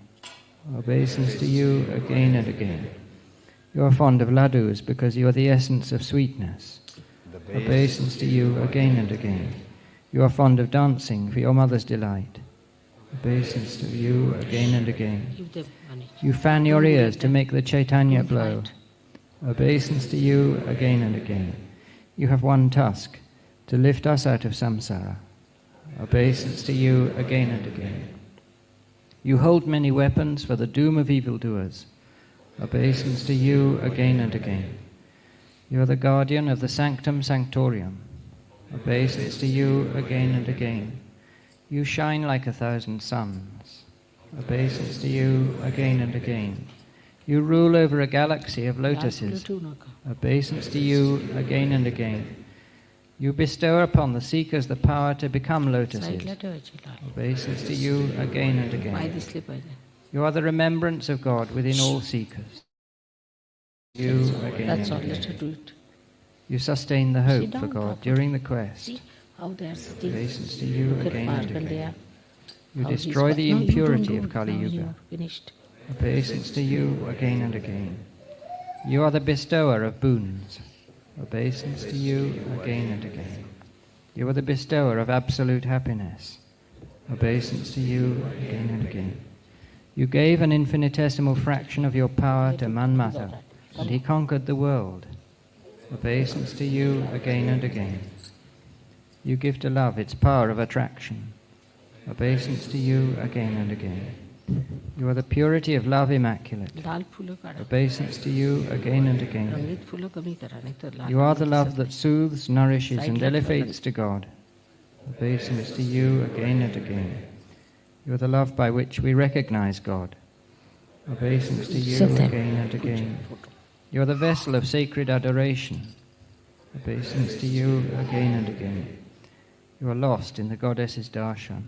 Speaker 4: obeisance to you again and again. You are fond of laddus because you are the essence of sweetness, obeisance to you again and again. You are fond of dancing for your mother's delight, obeisance to you again and again. You fan your ears to make the Chaitanya blow, obeisance to you again and again. You have one task, to lift us out of samsara, obeisance to you again and again. You hold many weapons for the doom of evildoers, obeisance to you again and again. You are the guardian of the sanctum sanctorium, obeisance to you again and again. You shine like 1,000 suns, obeisance to you again and again. You rule over a galaxy of lotuses, obeisance to you again and again. You bestow upon the seekers the power to become lotuses, obeisance to you again and again. You are the remembrance of God within all seekers. You again and again. You sustain the hope for God during the quest, obeisance to you again and again. You destroy the impurity of Kali Yuga, obeisance to you again and again. You are the bestower of boons, obeisance to you again and again. You are the bestower of absolute happiness, obeisance to you again and again. You gave an infinitesimal fraction of your power to Manmatha, and he conquered the world, obeisance to you again and again. You give to love its power of attraction, obeisance to you again and again. You are the purity of love immaculate, obeisance to you again and again. You are the love that soothes, nourishes, and elevates to God, obeisance to you again and again. You are the love by which we recognize God, obeisance to you again and again. You are the vessel of sacred adoration, obeisance to you again and again. You are lost in the goddess's darshan,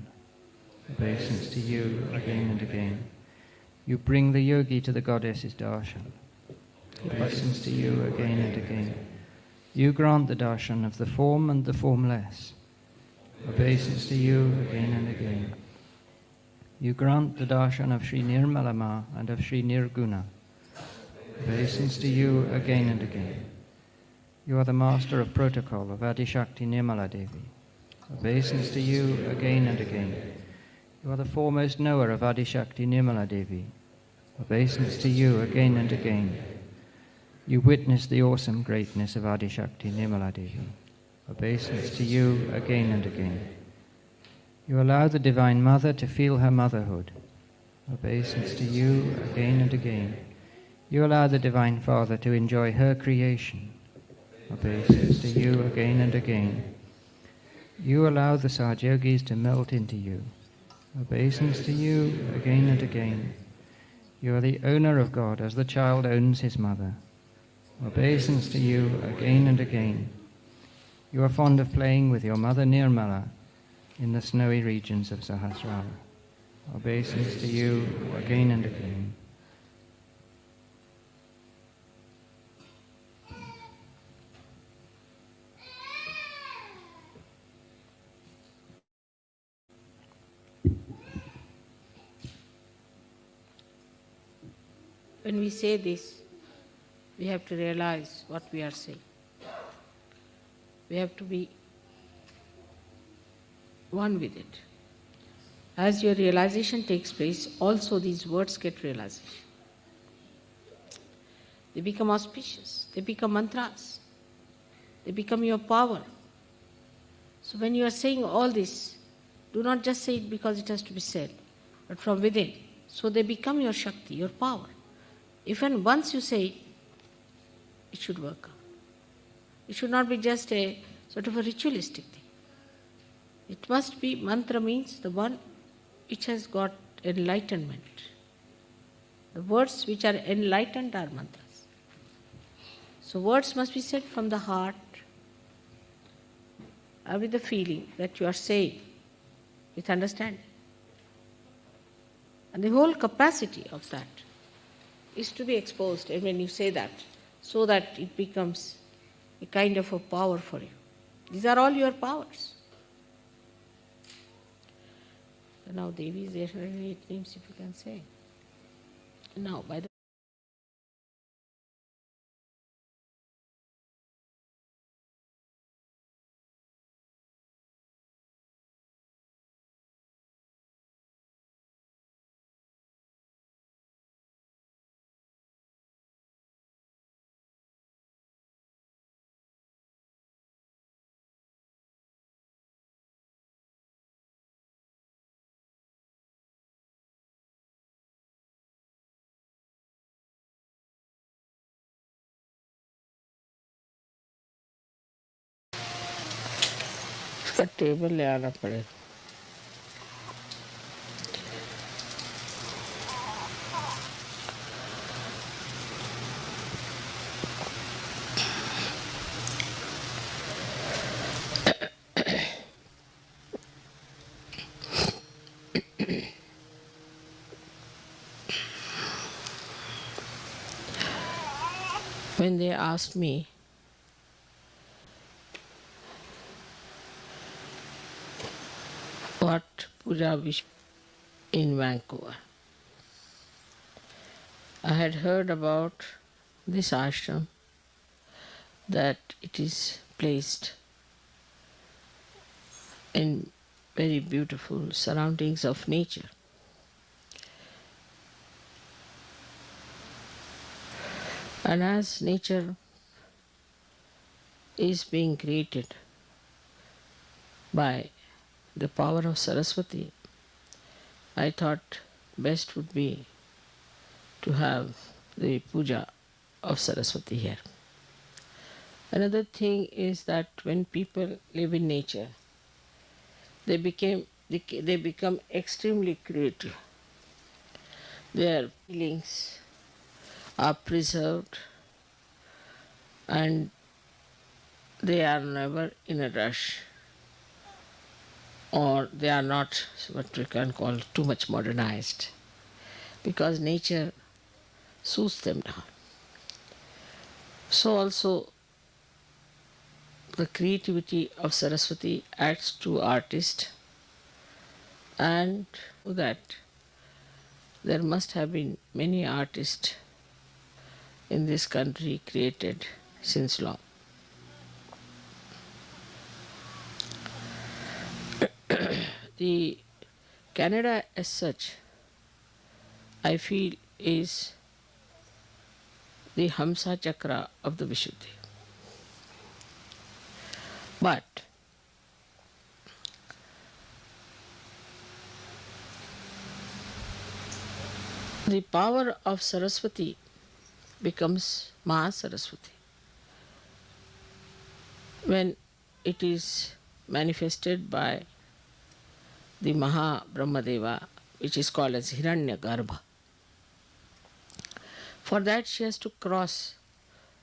Speaker 4: obeisance to you again and again. You bring the yogi to the goddess's darshan, obeisance to you again and again. You grant the darshan of the form and the formless, obeisance to you again and again. You grant the darshan of Shri Nirmalama and of Shri Nirguna, obeisance to you again and again. You are the master of protocol of Adishakti Nirmala Devi, obeisance to you again and again. You are the foremost knower of Adishakti Nirmala Devi. Obeisance to you again and again. You witness the awesome greatness of Adishakti Nirmala Devi. Obeisance to you again and again. You allow the Divine Mother to feel her motherhood. Obeisance to you again and again. You allow the Divine Father to enjoy her creation. Obeisance to you again and again. You allow the Sahaja-yogis to melt into you. Obeisance to you again and again. You are the owner of God as the child owns his mother. Obeisance to you again and again. You are fond of playing with your mother Nirmala in the snowy regions of Sahasrara. Obeisance to you again and again.
Speaker 3: When we say this, we have to realize what we are saying. We have to be one with it. As your realization takes place, also these words get realization. They become auspicious, they become mantras, they become your power. So when you are saying all this, do not just say it because it has to be said, but from within. So they become your Shakti, your power. If and once you say it, it should work out. It should not be just a sort of a ritualistic thing. It must be, mantra means the one which has got enlightenment. The words which are enlightened are mantras. So words must be said from the heart, with the feeling that you are saying, with understanding. And the whole capacity of that is to be exposed, and when you say that, so that it becomes a kind of a power for you. These are all your powers. So now Devi is there, 8 names if you can say. Now, by the इसका table ले आना पड़ेगा. When they asked me what Puja Vish in Vancouver, I had heard about this ashram, that it is placed in very beautiful surroundings of nature. And as nature is being created by the power of Saraswati, I thought best would be to have the puja of Saraswati here. Another thing is that when people live in nature, they become extremely creative. Their feelings are preserved and they are never in a rush, or they are not what we can call too much modernized, because nature soothes them down. So also the creativity of Saraswati adds to artist, and that there must have been many artists in this country created since long. The Canada as such, I feel, is the Hamsa Chakra of the Vishuddhi. But the power of Saraswati becomes Mahasaraswati when it is manifested by the Maha Brahmadeva, which is called as Hiranyagarbha. For that she has to cross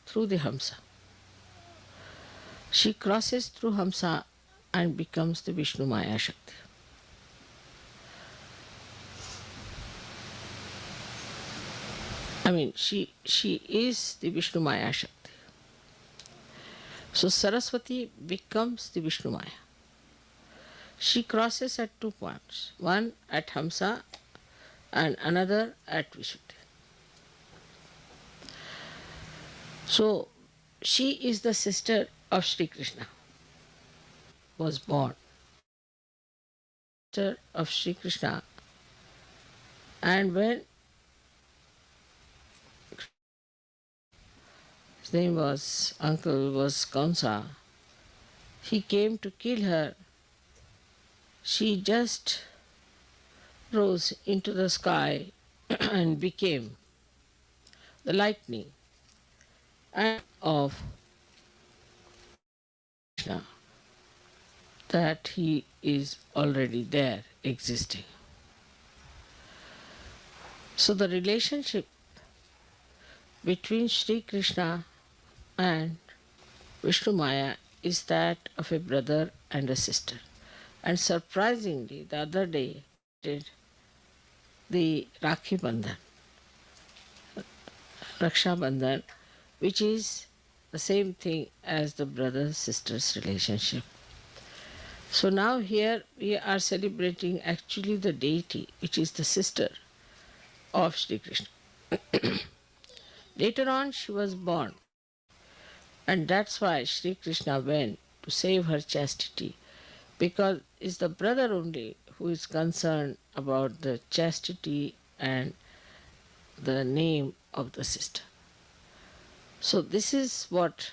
Speaker 3: through the Hamsa. She crosses through Hamsa and becomes the Vishnu Maya Shakti. I mean, she is the Vishnu Maya Shakti. So Saraswati becomes the Vishnu Maya. She crosses at 2 points, one at Hamsa and another at Vishuddhi. So she is the sister of Shri Krishna, was born. Sister of Shri Krishna, and when his name was, uncle was Kamsa, he came to kill her. She just rose into the sky and became the lightning and of Krishna, that he is already there existing. So the relationship between Sri Krishna and Vishnu Maya is that of a brother and a sister. And surprisingly, the other day did the Rakhi Bandhan, Raksha Bandhan, which is the same thing as the brother-sister's relationship. So now here we are celebrating actually the deity, which is the sister of Sri Krishna. Later on she was born, and that's why Sri Krishna went to save her chastity, because it's the brother only who is concerned about the chastity and the name of the sister. So this is what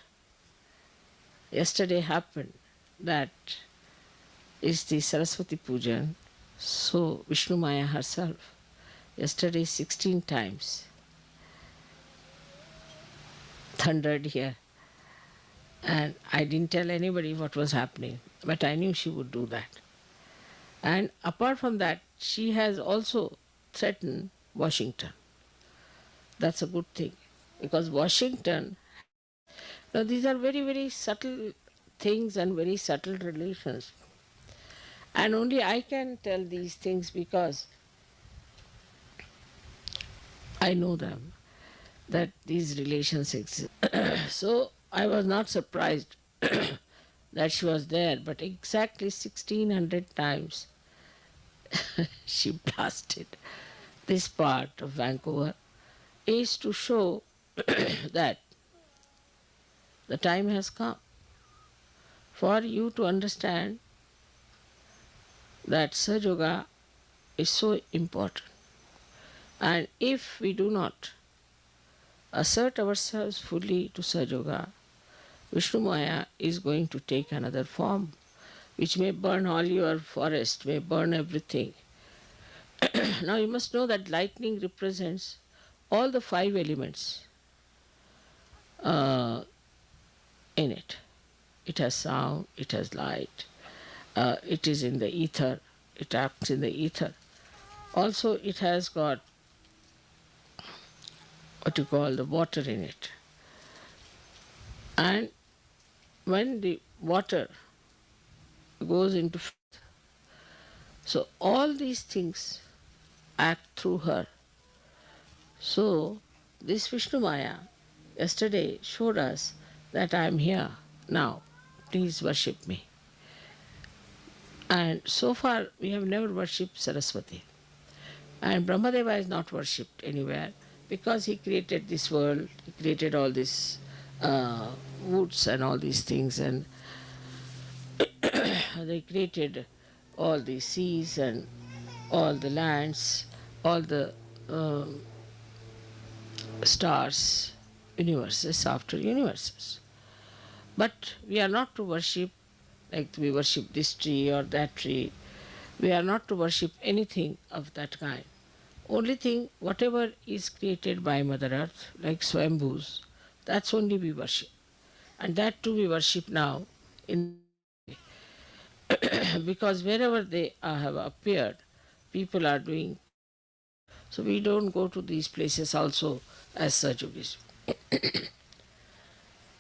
Speaker 3: yesterday happened, that is the Saraswati Puja. So Vishnu Maya herself, yesterday 16 times thundered here. And I didn't tell anybody what was happening, but I knew she would do that. And apart from that, she has also threatened Washington. That's a good thing, because Washington, now these are very, very subtle things and very subtle relations. And only I can tell these things because I know them, that these relations exist. So I was not surprised that she was there, but exactly 1600 times she blasted this part of Vancouver is to show that the time has come for you to understand that Sahaja is so important. And if we do not assert ourselves fully to Sahaja, Vishnu Maya is going to take another form, which may burn all your forest, may burn everything. Now you must know that lightning represents all the 5 elements in it. It has sound, it has light, it is in the ether, it acts in the ether. Also it has got what you call the water in it. And when the water goes into, so all these things act through her. So this Vishnu Maya yesterday showed us that I am here now, please worship me. And so far we have never worshipped Saraswati. And Brahmadeva is not worshipped anywhere because he created this world, he created all these woods and all these things, and they created all these seas and all the lands, all the um, stars, universes after universes. But we are not to worship like we worship this tree or that tree. We are not to worship anything of that kind. Only thing, whatever is created by Mother Earth, like Swambhus, that's only we worship. And that too we worship now in because wherever they have appeared, people are doing. So we don't go to these places also as such yogis.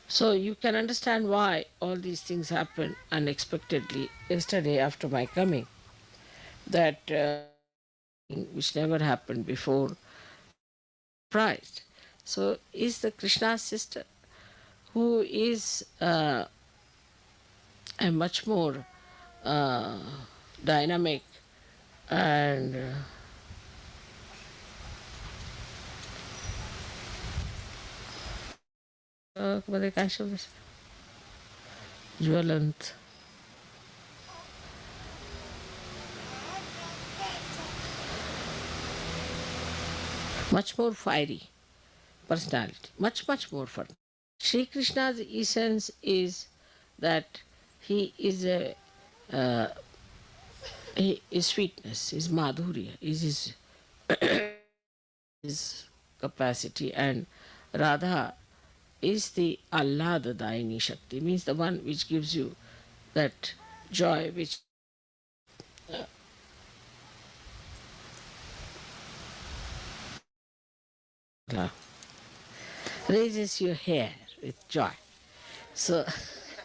Speaker 3: So you can understand why all these things happen unexpectedly. Yesterday, after my coming, that which never happened before, surprised. So is the Krishna's sister, who is a much more uh, dynamic and मध्ये काय शब्द ज्वलंत much more fiery personality, much more fun. Sri Krishna's essence is that he is a his sweetness, his madhurya, is his capacity, and Radha is the Allada-dayini Shakti, means the one which gives you that joy which raises your hair with joy. So,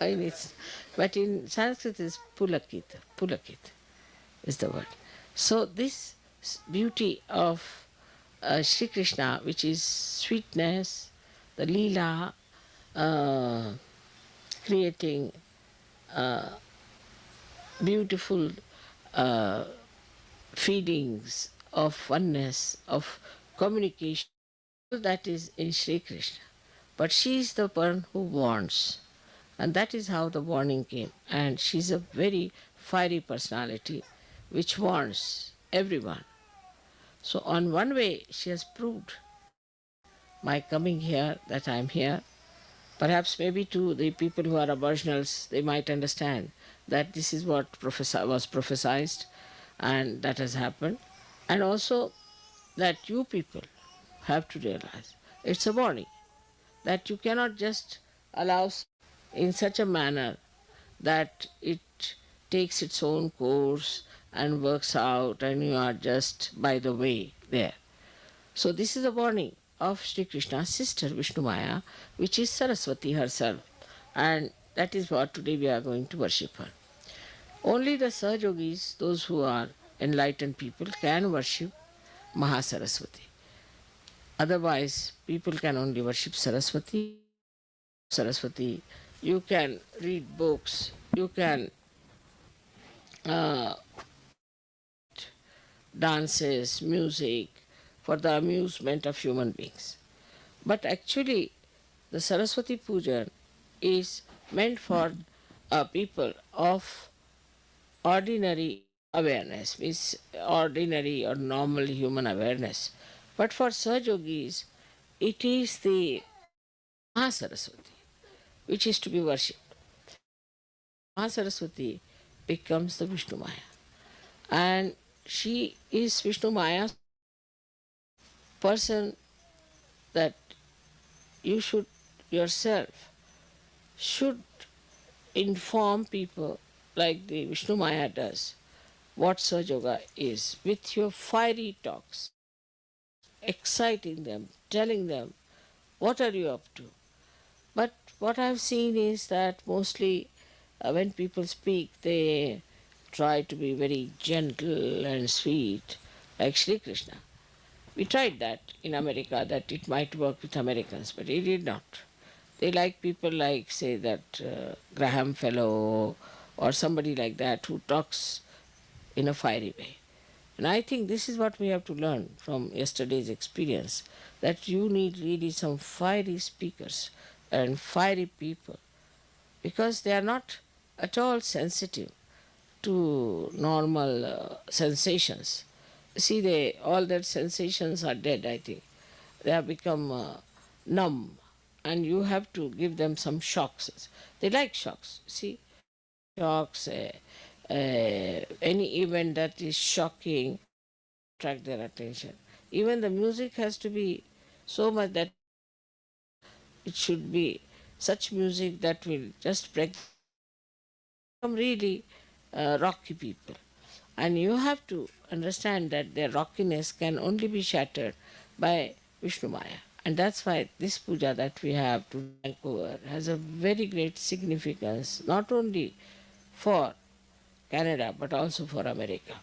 Speaker 3: I mean, but in Sanskrit is pulakit is the word. So this beauty of Sri Krishna, which is sweetness, the Leela, uh, creating beautiful uh, feelings of oneness, of communication, all that is in Sri Krishna. But she is the one who warns. And that is how the warning came. And she's a very fiery personality which warns everyone. So, on one way, she has proved my coming here that I am here. Perhaps, maybe to the people who are aboriginals, they might understand that this is what was prophesied and that has happened. And also that you people have to realize it's a warning that you cannot just allow in such a manner that it takes its own course and works out and you are just by the way there. So this is a warning of Sri Krishna's sister Vishnu Maya, which is Saraswati herself. And that is what today we are going to worship her. Only the Sahajogis, those who are enlightened people, can worship Mahasaraswati. Otherwise, people can only worship Saraswati. Saraswati, you can read books, you can uh, dances, music for the amusement of human beings. But actually, the Saraswati Puja is meant for people of ordinary awareness, means ordinary or normal human awareness. But for Sahajogis, it is the Mahasaraswati which is to be worshipped. Mahasaraswati becomes the Vishnu Maya. And she is Vishnu Maya's person that you should yourself should inform people like the Vishnu Maya does what Sahaja Yoga is with your fiery talks, exciting them, telling them what are you up to. But what I've seen is that mostly when people speak, they try to be very gentle and sweet, like Sri Krishna. We tried that in America, that it might work with Americans, but it did not. They like people like, say, that Graham Fellow or somebody like that who talks in a fiery way. And I think this is what we have to learn from yesterday's experience, that you need really some fiery speakers and fiery people because they are not at all sensitive to normal sensations. see, all their sensations are dead, I think. They have become numb, and you have to give them some shocks. They like shocks, see, shocks, any event that is shocking, attract their attention. Even the music has to be so much that it should be such music that will just break them really rocky people. And you have to understand that their rockiness can only be shattered by Vishnu Maya. And that's why this puja that we have to Vancouver has a very great significance, not only for Canada but also for America.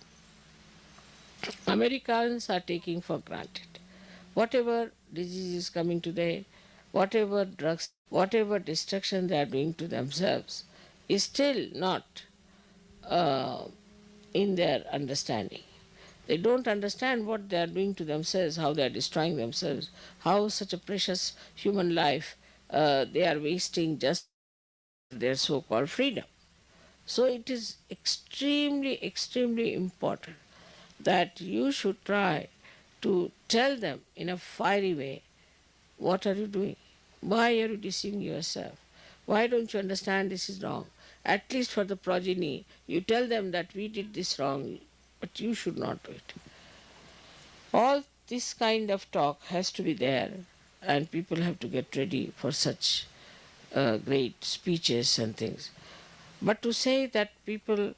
Speaker 3: Americans are taking for granted whatever disease is coming today, whatever drugs, whatever destruction they are doing to themselves is still not uh, in their understanding. They don't understand what they are doing to themselves, how they are destroying themselves, how such a precious human life they are wasting just their so called freedom. So it is extremely, extremely important that you should try to tell them in a fiery way, what are you doing? Why are you deceiving yourself? Why don't you understand this is wrong? At least for the progeny, you tell them that we did this wrong, but you should not do it. All this kind of talk has to be there, and people have to get ready for such great speeches and things. But to say that people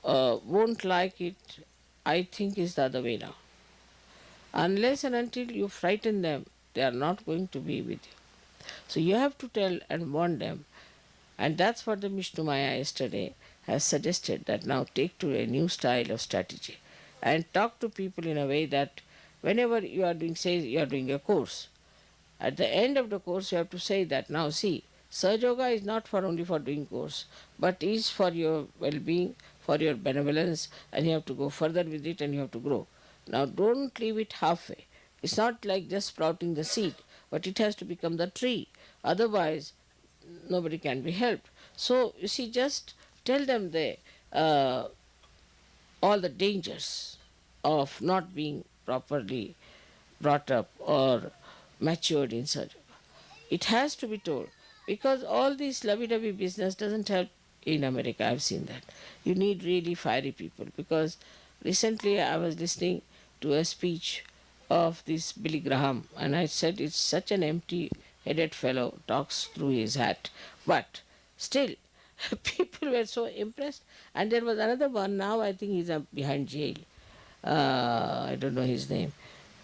Speaker 3: won't like it, I think is the other way now. Unless and until you frighten them, they are not going to be with you. So you have to tell and warn them. And that's what the Vishnu Maya yesterday has suggested, that now take to a new style of strategy and talk to people in a way that whenever you are doing, say you are doing a course, at the end of the course you have to say that now see, Saj Yoga is not for only for doing course, but is for your well-being, for your benevolence, and you have to go further with it and you have to grow. Now don't leave it halfway. It's not like just sprouting the seed, but it has to become the tree. Otherwise, nobody can be helped. So you see, just tell them uh, all the dangers of not being properly brought up or matured in such. It has to be told, because all this lovey-dovey business doesn't help in America. I've seen that. You need really fiery people, because recently I was listening to a speech of this Billy Graham, and I said it's such an empty-headed fellow, talks through his hat, but still people were so impressed. And there was another one, now I think he's behind jail. I don't know his name,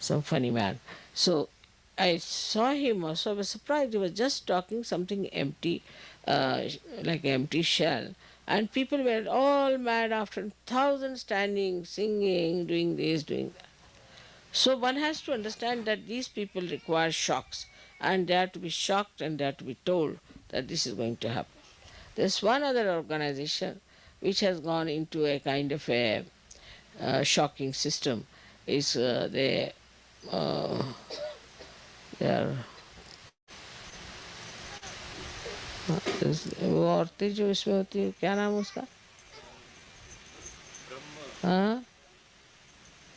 Speaker 3: some funny man. So I saw him also, I was surprised. He was just talking something empty, like an empty shell. And people were all mad after, thousands standing, singing, doing this, doing that. So one has to understand that these people require shocks, and they have to be shocked and they have to be told that this is going to happen. There's one other organization which has gone into a kind of a shocking system. Is uh, they are वो औरतें जो इसमें होती है, क्या नाम उसका? हाँ,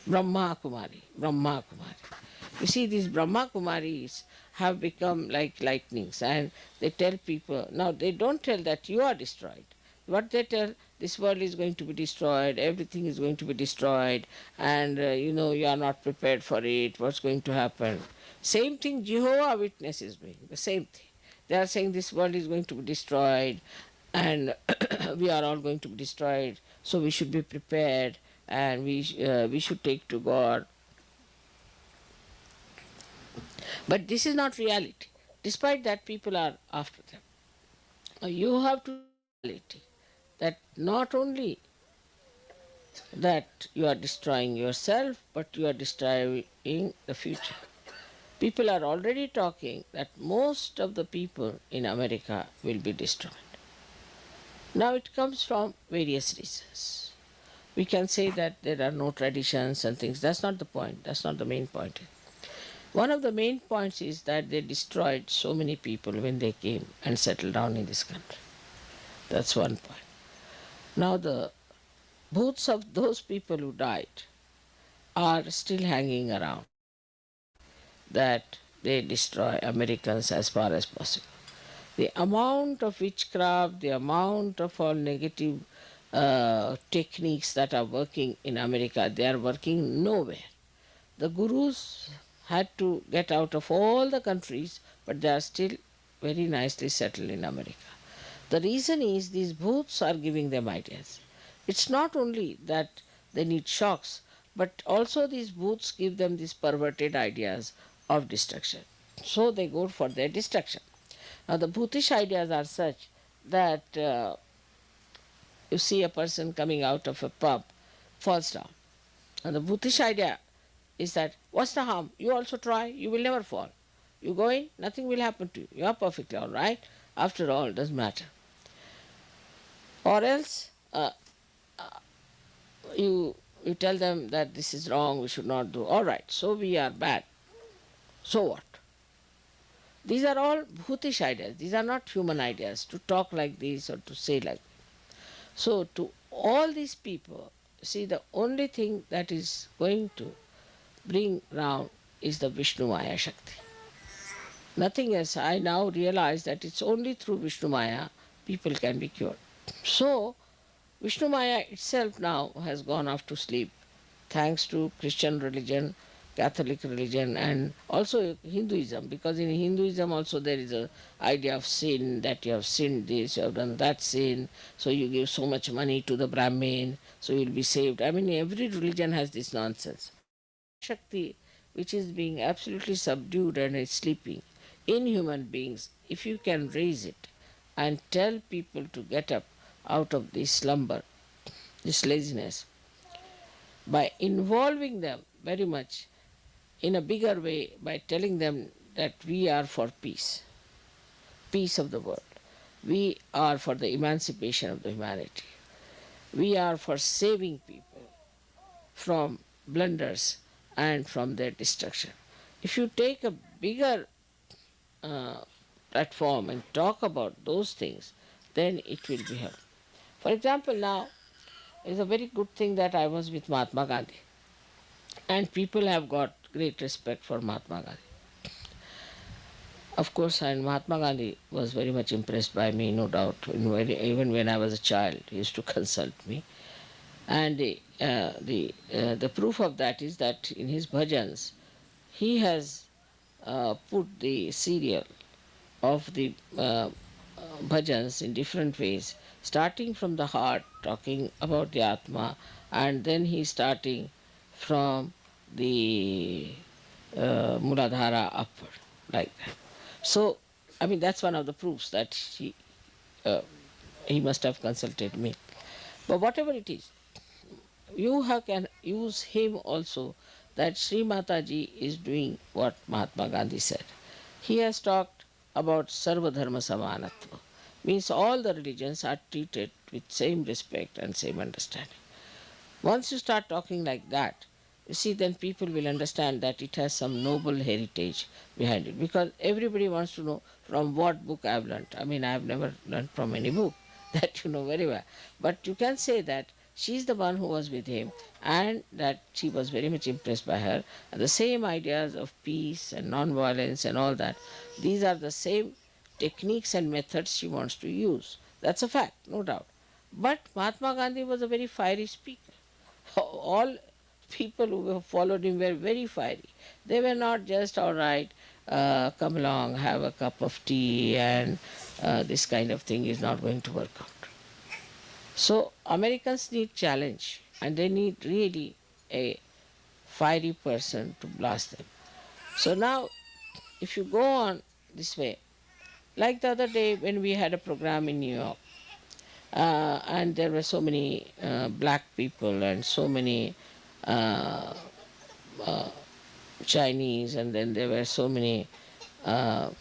Speaker 3: Brahma Kumari. Brahma Kumari. You see, these Brahma Kumaris have become like lightnings, and they tell people, now they don't tell that you are destroyed. What they tell, this world is going to be destroyed, everything is going to be destroyed, and you are not prepared for it, what's going to happen. Same thing Jehovah Witness is doing, the same thing. They are saying this world is going to be destroyed, and we are all going to be destroyed, so we should be prepared, and we should take to God. But this is not reality. Despite that, people are after them. You have to reality that not only that you are destroying yourself, but you are destroying the future. People are already talking that most of the people in America will be destroyed. Now it comes from various reasons. We can say that there are no traditions and things. That's not the point. That's not the main point. One of the main points is that they destroyed so many people when they came and settled down in this country. That's one point. Now the booths of those people who died are still hanging around, that they destroy Americans as far as possible. The amount of witchcraft, the amount of all negative techniques that are working in America, they are working nowhere. The gurus had to get out of all the countries, but they are still very nicely settled in America. The reason is these booths are giving them ideas. It's not only that they need shocks, but also these booths give them these perverted ideas of destruction. So they go for their destruction. Now, the Bhutish ideas are such that you see a person coming out of a pub, falls down. And the Bhutish idea is that, what's the harm? You also try, you will never fall. You go in, nothing will happen to you. You are perfectly all right. After all, it doesn't matter. Or else, you tell them that this is wrong, we should not do. All right, so we are bad. So what? These are all Bhutish ideas. These are not human ideas to talk like this or to say like that. So, to all these people, see, the only thing that is going to bring round is the Vishnu Maya Shakti. Nothing else. I now realize that it's only through Vishnu Maya people can be cured. So, Vishnu Maya itself now has gone off to sleep, thanks to Christian religion, Catholic religion, and also Hinduism, because in Hinduism also there is a idea of sin, that you have sinned this, you have done that sin, so you give so much money to the Brahmin, so you'll be saved. I mean, every religion has this nonsense. Shakti, which is being absolutely subdued and is sleeping in human beings, if you can raise it and tell people to get up out of this slumber, this laziness, by involving them very much in a bigger way, by telling them that we are for peace, peace of the world. We are for the emancipation of the humanity. We are for saving people from blunders and from their destruction. If you take a bigger platform and talk about those things, then it will be helpful. For example, now is a very good thing that I was with Mahatma Gandhi, and people have got great respect for Mahatma Gandhi. Of course, and Mahatma Gandhi was very much impressed by me, no doubt. Even when I was a child, he used to consult me. And the proof of that is that in his bhajans, he has put the serial of the bhajans in different ways, starting from the heart, talking about the Atma, and then he's starting from the Muladhara upward, like that. So, I mean, that's one of the proofs that he must have consulted me. But whatever it is, can use him also, that Sri Mataji is doing what Mahatma Gandhi said. He has talked about Sarva Dharma Samanatva, means all the religions are treated with same respect and same understanding. Once you start talking like that, you see, then people will understand that it has some noble heritage behind it. Because everybody wants to know from what book I have learnt. I mean, I have never learnt from any book, that you know very well. But you can say that she is the one who was with him, and that she was very much impressed by her. And the same ideas of peace and non-violence and all that, these are the same techniques and methods she wants to use. That's a fact, no doubt. But Mahatma Gandhi was a very fiery speaker. All people who followed him were very fiery. They were not just, all right, come along, have a cup of tea, and this kind of thing is not going to work out. So Americans need challenge, and they need really a fiery person to blast them. So now, if you go on this way, like the other day when we had a program in New York, and there were so many black people and so many uh, Chinese, and then there were so many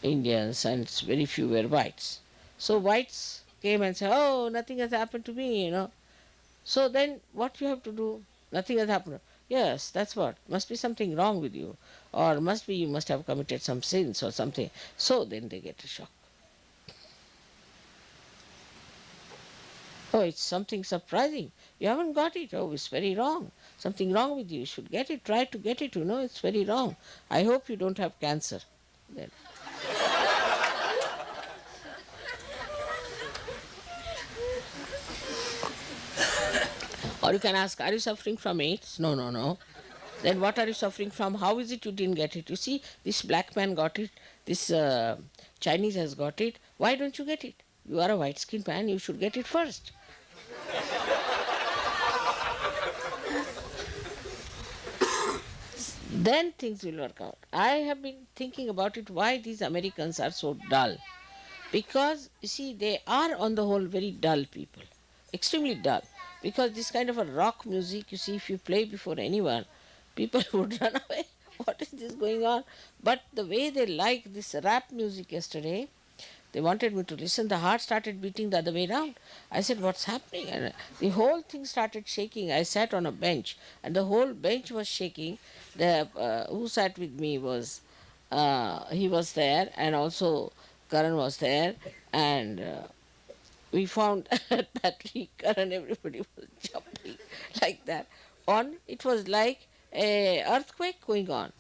Speaker 3: Indians, and very few were whites. So whites came and said, "Oh, nothing has happened to me, you know." So then what you have to do? Nothing has happened. Yes, that's what. Must be something wrong with you, or must be you must have committed some sins or something. So then they get a shock. Oh, it's something surprising. You haven't got it. Oh, it's very wrong. Something wrong with you. You should get it. Try to get it. You know, it's very wrong. I hope you don't have cancer. Then. Or you can ask, are you suffering from AIDS? No, no, no. Then what are you suffering from? How is it you didn't get it? You see, this black man got it, this Chinese has got it. Why don't you get it? You are a white skinned man, you should get it first. Then things will work out. I have been thinking about it, why these Americans are so dull. Because, you see, they are on the whole very dull people, extremely dull. Because this kind of a rock music, you see, if you play before anyone, people would run away. What is this going on? But the way they like this rap music yesterday, they wanted me to listen. The heart started beating the other way round. I said, what's happening? And the whole thing started shaking. I sat on a bench, and the whole bench was shaking. The who sat with me was he was there, and also Karan was there, and we found Patrick, Karan, everybody was jumping like that. It was like a earthquake going on.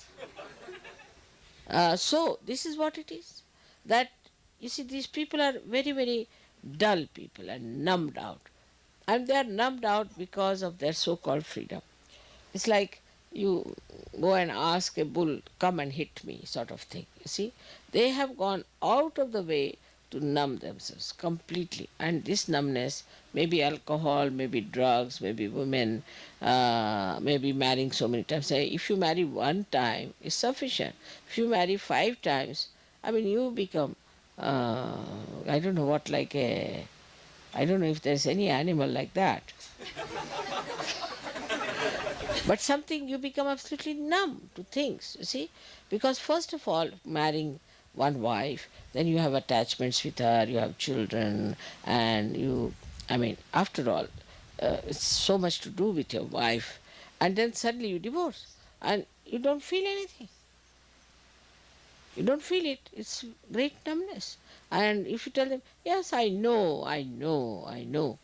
Speaker 3: So this is what it is. That you see, these people are very, very dull people and numbed out. And they are numbed out because of their so-called freedom. It's like you go and ask a bull, come and hit me, sort of thing. You see, they have gone out of the way to numb themselves completely. And this numbness, maybe alcohol, maybe drugs, maybe women, maybe marrying so many times. Say, if you marry one time, it's sufficient. If you marry 5 times, I mean, you become, I don't know what, I don't know if there's any animal like that. But something, you become absolutely numb to things, you see. Because first of all, marrying one wife, then you have attachments with her, you have children, and after all, it's so much to do with your wife. And then suddenly you divorce, and you don't feel anything. You don't feel it. It's great numbness. And if you tell them, yes, I know, I know, I know,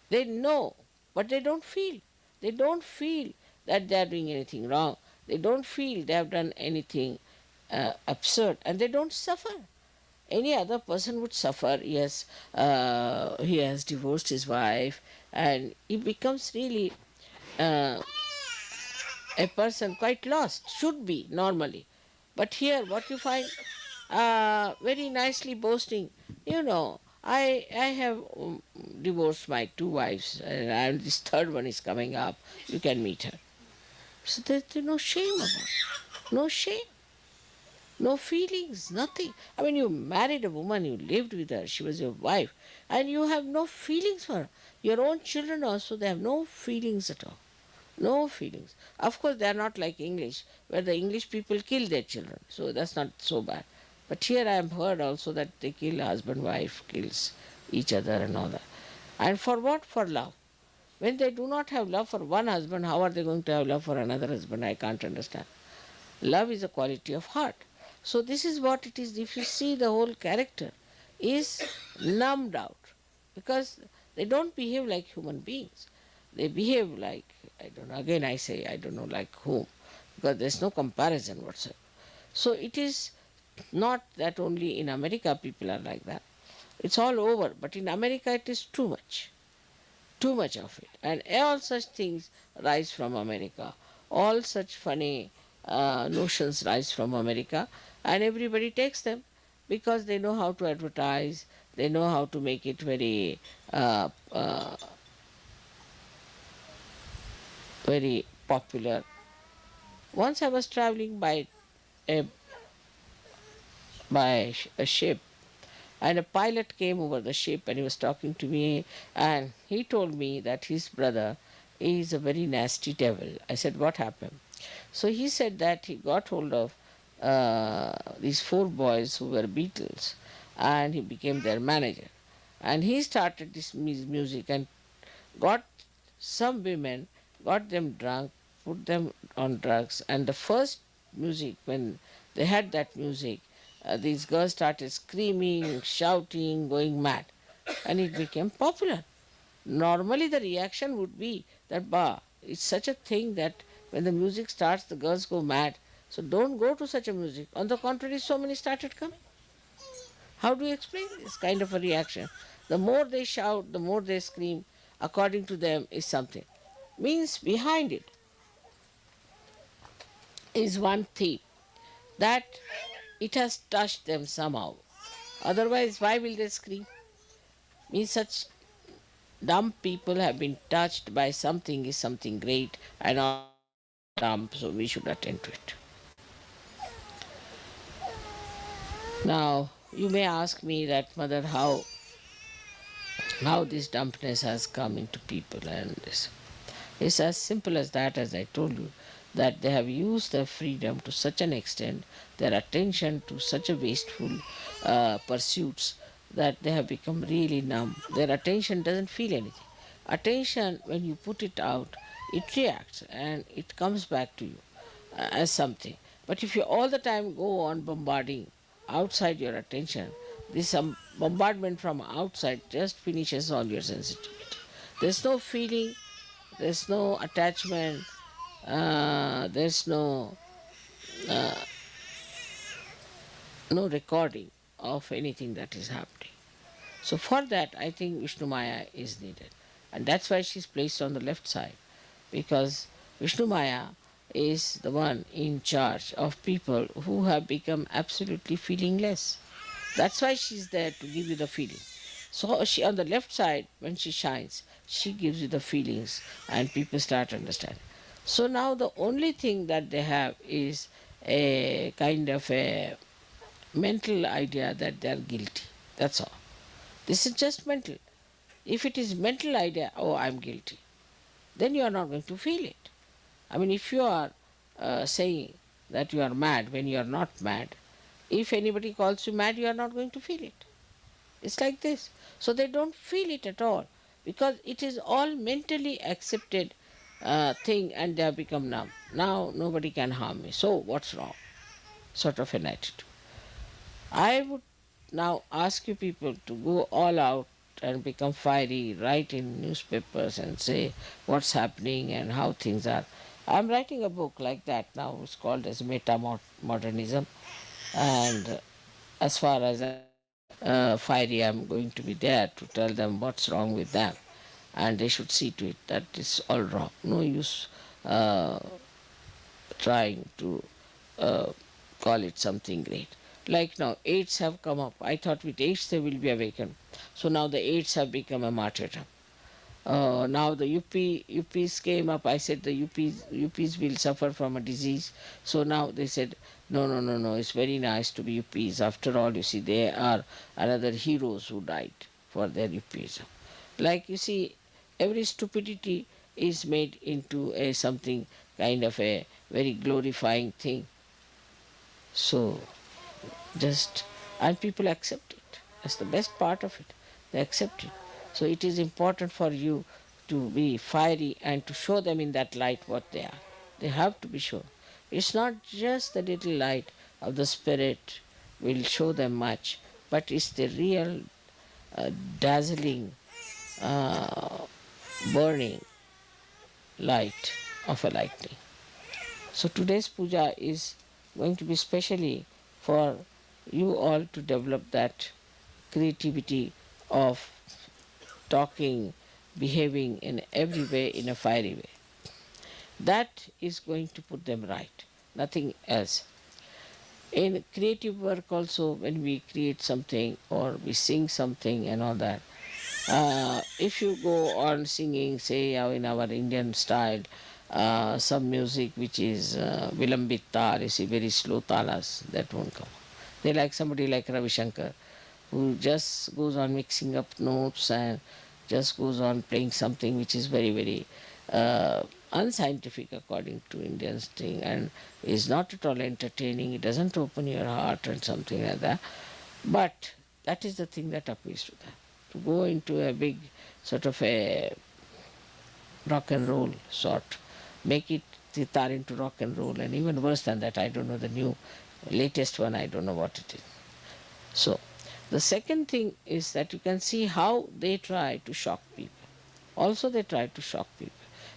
Speaker 3: they know, but they don't feel. They don't feel that they are doing anything wrong. They don't feel they have done anything absurd, and they don't suffer. Any other person would suffer. Yes, he has divorced his wife, and he becomes really uh, a person quite lost, should be normally. But here, what you find, very nicely boasting, I have divorced my 2 wives, and this third one is coming up. You can meet her. So there's no shame about it. No shame. No feelings, nothing. I mean, you married a woman, you lived with her, she was your wife, and you have no feelings for her. Your own children also, they have no feelings at all. No feelings. Of course, they are not like English, where the English people kill their children, so that's not so bad. But here I have heard also that they kill husband, wife, kills each other and all that. And for what? For love. When they do not have love for one husband, how are they going to have love for another husband? I can't understand. Love is a quality of heart. So this is what it is. If you see, the whole character is numbed out, because they don't behave like human beings. They behave like, I don't know, again I say, I don't know like whom, because there's no comparison whatsoever. So it is not that only in America people are like that. It's all over, but in America it is too much of it. And all such things rise from America. All such funny notions rise from America, and everybody takes them because they know how to advertise, they know how to make it very very popular. Once I was traveling a, a ship, and a pilot came over the ship and he was talking to me, and he told me that his brother is a very nasty devil. I said, what happened? So he said that he got hold of these 4 boys who were Beatles, and he became their manager. And he started this music and got some women, got them drunk, put them on drugs. And the first music, when they had that music, these girls started screaming, shouting, going mad. And it became popular. Normally, the reaction would be that, bah, it's such a thing that when the music starts, the girls go mad. So don't go to such a music. On the contrary, so many started coming. How do you explain this kind of a reaction? The more they shout, the more they scream, according to them, is something. Means behind it is one thing that it has touched them somehow. Otherwise, why will they scream? Means such dumb people have been touched by something is something great, and all the others are dumb, so we should attend to it. Now, you may ask me that, Mother, how this dumbness has come into people and this. It's as simple as that, as I told you, that they have used their freedom to such an extent, their attention to such a wasteful pursuits, that they have become really numb. Their attention doesn't feel anything. Attention, when you put it out, it reacts and it comes back to you as something. But if you all the time go on bombarding outside your attention, this bombardment from outside just finishes all your sensitivity. There's no feeling, there's no attachment, there's no recording of anything that is happening. So for that, I think Vishnu Maya is needed, and that's why she's placed on the left side, because Vishnu Maya is the one in charge of people who have become absolutely feelingless. That's why she's there to give you the feeling. So she on the left side, when she shines, she gives you the feelings and people start understanding. So now the only thing that they have is a kind of a mental idea that they are guilty. That's all. This is just mental. If it is mental idea, oh, I'm guilty, then you are not going to feel it. I mean, if you are saying that you are mad when you are not mad, if anybody calls you mad, you are not going to feel it. It's like this. So they don't feel it at all because it is all mentally accepted thing and they have become numb. Now nobody can harm me. So what's wrong? Sort of an attitude. I would now ask you people to go all out and become fiery, write in newspapers and say what's happening and how things are. I'm writing a book like that now. It's called as Meta Modernism, and as far as fiery, I'm going to be there to tell them what's wrong with them, and they should see to it that it's all wrong. No use uh, trying to uh, call it something great. Like now, AIDS have come up. I thought with AIDS they will be awakened. So now the AIDS have become a martyrdom. Now the UPs came up. I said the UPs will suffer from a disease. So now they said, no, no, no, no. It's very nice to be UPs. After all, you see, they are another heroes who died for their UPism. Like you see, every stupidity is made into a something kind of a very glorifying thing. So just and people accept it. That's the best part of it. They accept it. So it is important for you to be fiery and to show them in that light what they are. They have to be shown. It's not just the little light of the spirit will show them much, but it's the real dazzling, uh, burning light of a lightning. So today's puja is going to be specially for you all to develop that creativity of talking, behaving in every way in a fiery way. That is going to put them right, nothing else. In creative work also, when we create something or we sing something and all that, if you go on singing, say in our Indian style, some music which is vilambit tal, you see, very slow talas, that won't come. They like somebody like Ravi Shankar, who just goes on mixing up notes and just goes on playing something which is very, very unscientific according to Indians thing and is not at all entertaining. It doesn't open your heart and something like that. But that is the thing that appeals to them. To go into a big sort of a rock and roll sort, make it sitar into rock and roll, and even worse than that, I don't know the new latest one, I don't know what it is. So the second thing is that you can see how they try to shock people. Also, they try to shock people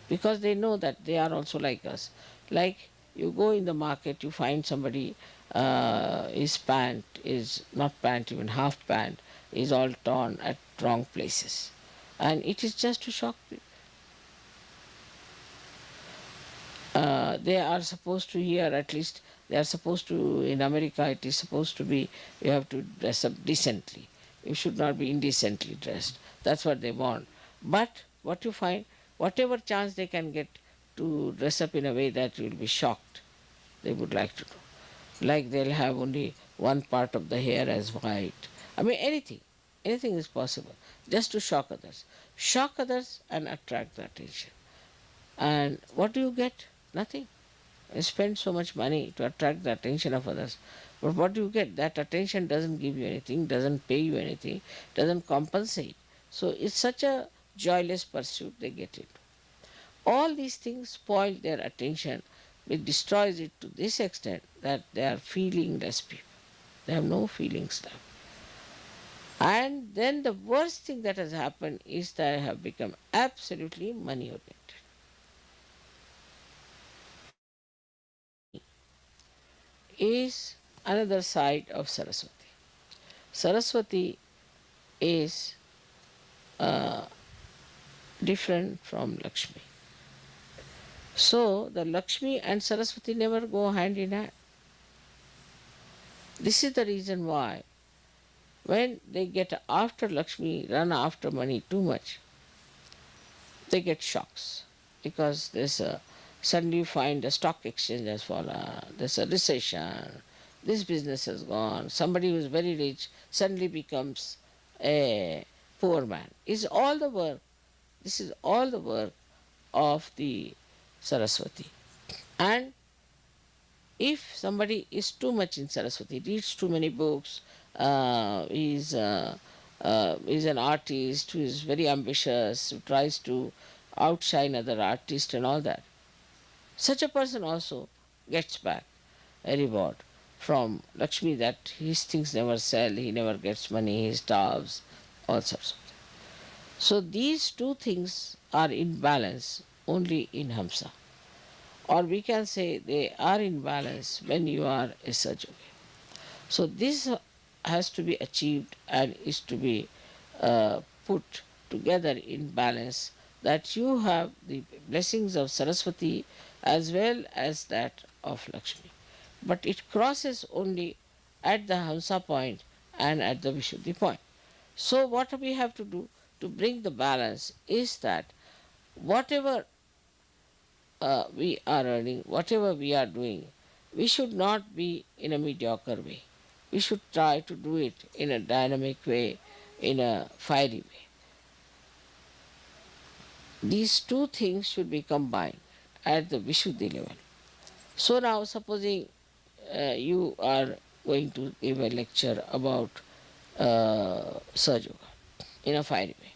Speaker 3: because they know that they are also like us. Like you go in the market, you find somebody, his pant is not pant, even half pant is all torn at wrong places. And it is just to shock people. They are supposed to here, at least they are supposed to, in America, it is supposed to be, you have to dress up decently. You should not be indecently dressed. That's what they want. But what you find, whatever chance they can get to dress up in a way that you will be shocked, they would like to do. Like they'll have only one part of the hair as white. I mean, anything is possible, just to shock others. Shock others and attract the attention. And what do you get? Nothing. You spend so much money to attract the attention of others. But what do you get? That attention doesn't give you anything, doesn't pay you anything, doesn't compensate. So it's such a joyless pursuit they get into. All these things spoil their attention. It destroys it to this extent that they are feelingless people. They have no feelings left. And then the worst thing that has happened is that they have become absolutely money oriented. Is another side of Saraswati. Saraswati is different from Lakshmi. So the Lakshmi and Saraswati never go hand in hand. This is the reason why when they get after Lakshmi, run after money too much, they get shocks because suddenly you find the stock exchange has fallen, there's a recession, this business has gone, somebody who is very rich suddenly becomes a poor man. Is all the work, this is all the work of the Saraswati. And if somebody is too much in Saraswati, reads too many books, is an artist who is very ambitious, who tries to outshine other artists and all that, such a person also gets back a reward from Lakshmi that his things never sell, he never gets money, he starves, all sorts of things. So these two things are in balance only in Hamsa. Or we can say they are in balance when you are a Sajogi. So this has to be achieved and is to be put together in balance, that you have the blessings of Saraswati as well as that of Lakshmi. But it crosses only at the Hamsa point and at the Vishuddhi point. So what we have to do to bring the balance is that whatever we are earning, whatever we are doing, we should not be in a mediocre way. We should try to do it in a dynamic way, in a fiery way. These two things should be combined at the Vishuddhi level. So now, supposing you are going to give a lecture about Sahaja Yoga in a fiery way,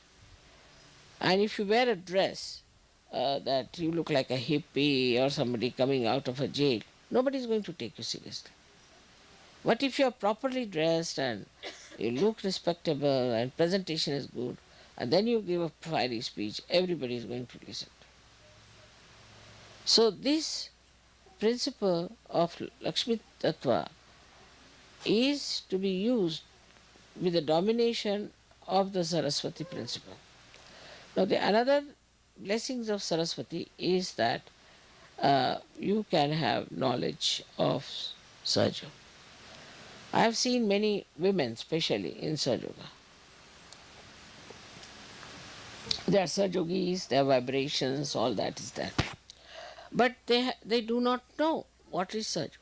Speaker 3: and if you wear a dress that you look like a hippie or somebody coming out of a jail, nobody is going to take you seriously. But if you are properly dressed and you look respectable and presentation is good, and then you give a fiery speech, everybody is going to listen. So this principle of Lakshmi Tattva is to be used with the domination of the Saraswati principle. Now the another blessings of Saraswati is that you can have knowledge of Sahaja. I have seen many women, especially in Sahaja Yoga. They are Sahajogis, their vibrations, all that is there. But they do not know what is Sahaja.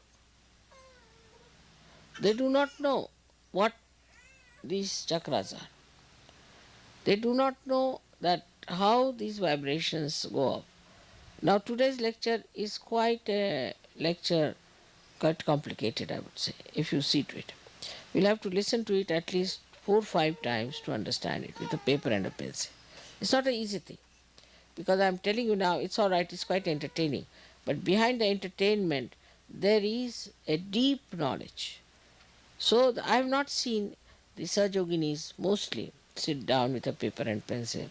Speaker 3: They do not know what these chakras are. They do not know that how these vibrations go up. Now today's lecture is quite a lecture, quite complicated, I would say, if you see to it. We'll have to listen to it at least 4 or 5 times to understand it with a paper and a pencil. It's not an easy thing, because I'm telling you now, it's all right, it's quite entertaining. But behind the entertainment, there is a deep knowledge. So I have not seen the Sahajoginis mostly sit down with a paper and pencil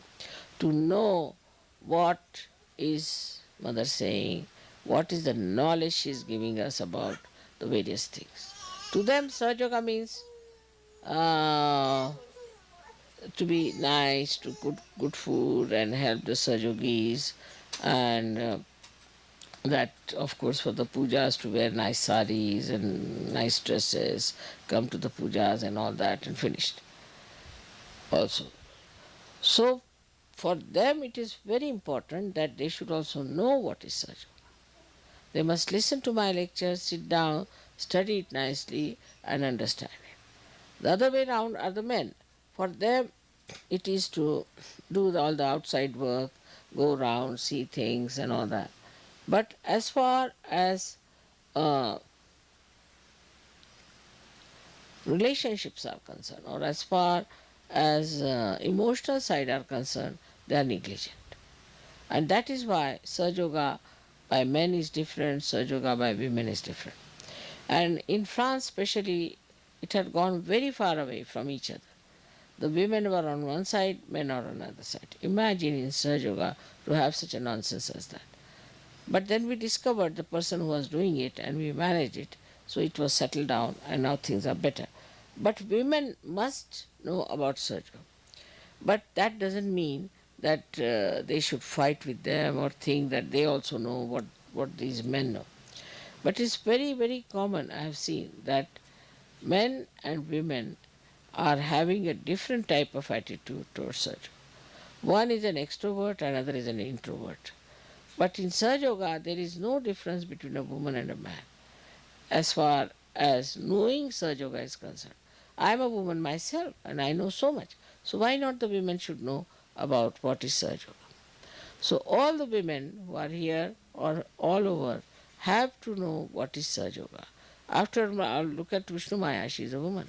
Speaker 3: to know what is Mother saying, what is the knowledge she is giving us about the various things. To them, Sahaja Yoga means uh, to be nice, to cook good food and help the Sahajogis, and that, of course, for the pujas to wear nice saris and nice dresses, come to the pujas and all that, and finished also. So, for them, it is very important that they should also know what is Sahaja. They must listen to my lectures, sit down, study it nicely, and understand it. The other way around are the men. For them, it is to do all the outside work, go around, see things, and all that. But as far as uh, relationships are concerned, or as far as emotional side are concerned, they are negligent. And that is why Sahaja Yoga by men is different, Sahaja Yoga by women is different. And in France especially, it had gone very far away from each other. The women were on one side, men are on another side. Imagine in Sahaja Yoga to have such a nonsense as that. But then we discovered the person who was doing it and we managed it, so it was settled down and now things are better. But women must know about Sahaja Yoga. But that doesn't mean that they should fight with them or think that they also know what these men know. But it's very, very common, I have seen, that men and women are having a different type of attitude towards Sahaja Yoga. One is an extrovert, another is an introvert. But in Sahaja Yoga, there is no difference between a woman and a man as far as knowing Sahaja Yoga is concerned. I am a woman myself and I know so much. So why not the women should know about what is Sahaja Yoga? So all the women who are here or all over have to know what is Sahaja Yoga. After look at Vishnu Maya, she is a woman.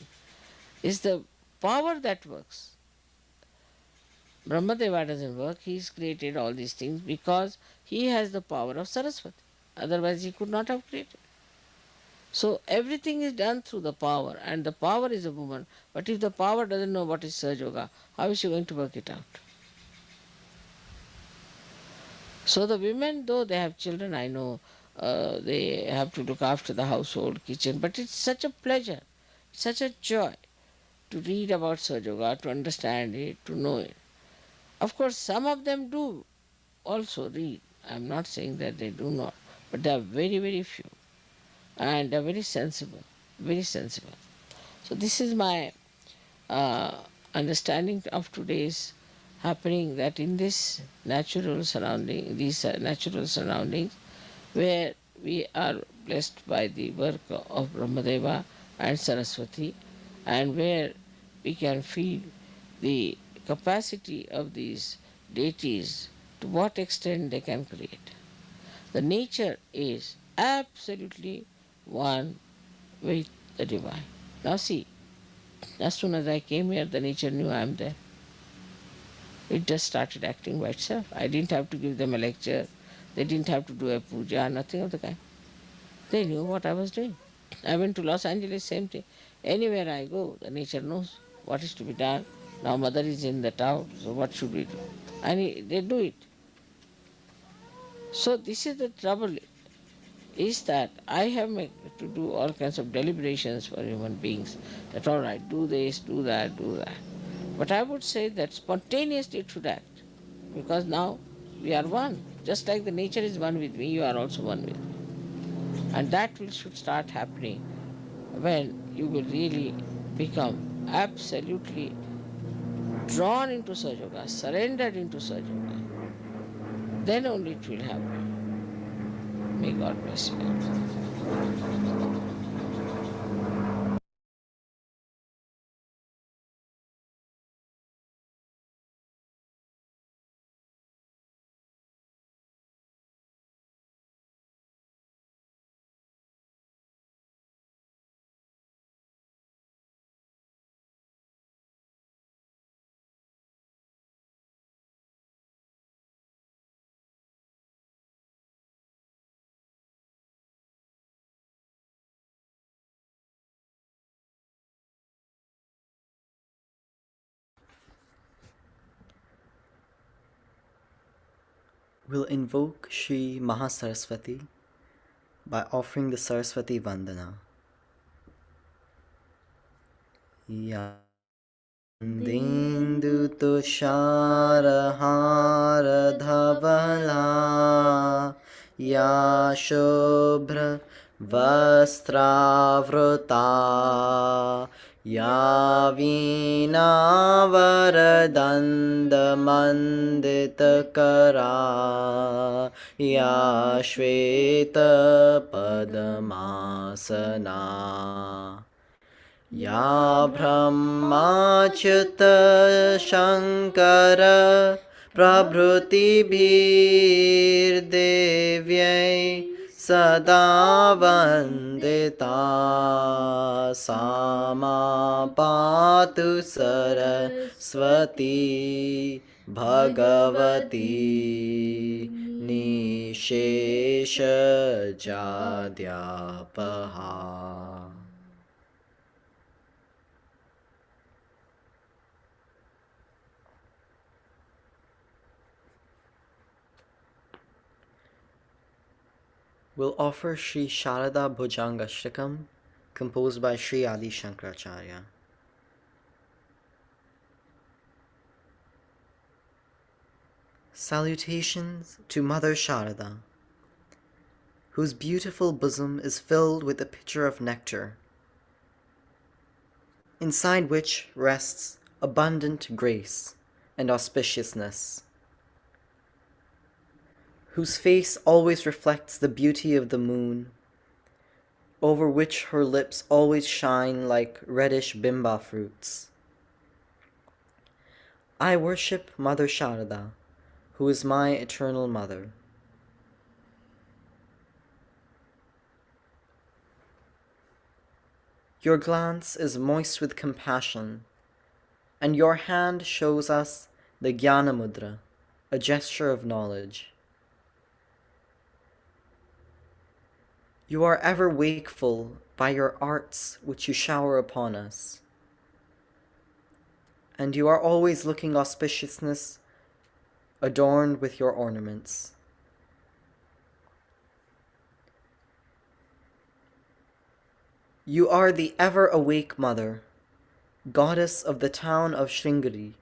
Speaker 3: It's the power that works. Brahmadeva doesn't work. He's created all these things because he has the power of Saraswati. Otherwise he could not have created. So everything is done through the power, and the power is a woman. But if the power doesn't know what is Sahaja Yoga, how is she going to work it out? So the women, though they have children, I know they have to look after the household, kitchen, but it's such a pleasure, such a joy to read about Sahaja Yoga, to understand it, to know it. Of course, some of them do also read. I'm not saying that they do not, but they are very, very few. And they are very sensible, very sensible. So this is my uh, understanding of today's happening, that in this natural surrounding, these natural surroundings, where we are blessed by the work of Brahmadeva and Saraswati, and where we can feel the capacity of these deities, to what extent they can create. The nature is absolutely one with the divine. Now see, as soon as I came here, the nature knew I am there. It just started acting by itself. I didn't have to give them a lecture. They didn't have to do a puja, nothing of the kind. They knew what I was doing. I went to Los Angeles, same thing. Anywhere I go, the nature knows what is to be done. Now mother is in the town, so what should we do? And they do it. So this is the trouble, is that I have to do all kinds of deliberations for human beings, that all right, do this, do that, do that. But I would say that spontaneously it should act, because now we are one. Just like the nature is one with me, you are also one with me. And that should start happening when you will really become absolutely drawn into Sahaja Yoga, surrendered into Sahaja Yoga. Then only it will happen. May God bless you.
Speaker 1: We'll invoke Shri Mahasaraswati by offering the Saraswati Vandana. Dindu Tushara Dhavala Ya Shubhra Vastravrta Ya Veena Varadanda Manditakara Ya Shveta Padamasana Ya Brahmachyuta Shankara Prabhrutibhir Devyai Sada Vandita Sama Patu Saraswati Bhagavati Nishesha Jadyapaha. We'll offer Shri Sharada Bhujangashtakam, composed by Shri Adi Shankaracharya. Salutations to Mother Sharada, whose beautiful bosom is filled with a pitcher of nectar, inside which rests abundant grace and auspiciousness, whose face always reflects the beauty of the moon, over which her lips always shine like reddish bimba fruits. I worship Mother Sharada, who is my eternal mother. Your glance is moist with compassion, and your hand shows us the Jnana Mudra, a gesture of knowledge. You are ever wakeful by your arts which you shower upon us, and you are always looking auspiciousness adorned with your ornaments. You are the ever-awake Mother, goddess of the town of Sringeri,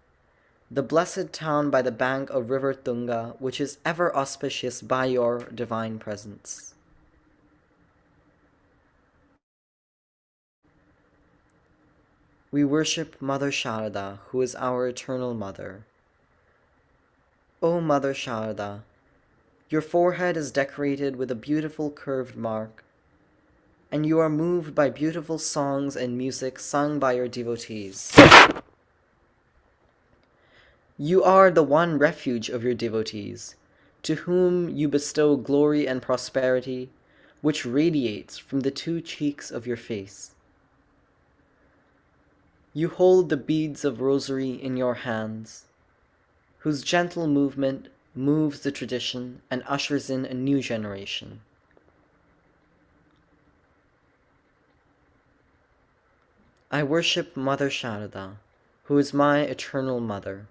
Speaker 1: the blessed town by the bank of river Tunga, which is ever auspicious by your divine presence. We worship Mother Sharada, who is our eternal Mother. O Mother Sharada, your forehead is decorated with a beautiful curved mark, and you are moved by beautiful songs and music sung by your devotees. You are the one refuge of your devotees, to whom you bestow glory and prosperity, which radiates from the two cheeks of your face. You hold the beads of rosary in your hands, whose gentle movement moves the tradition and ushers in a new generation. I worship Mother Sharada, who is my eternal mother.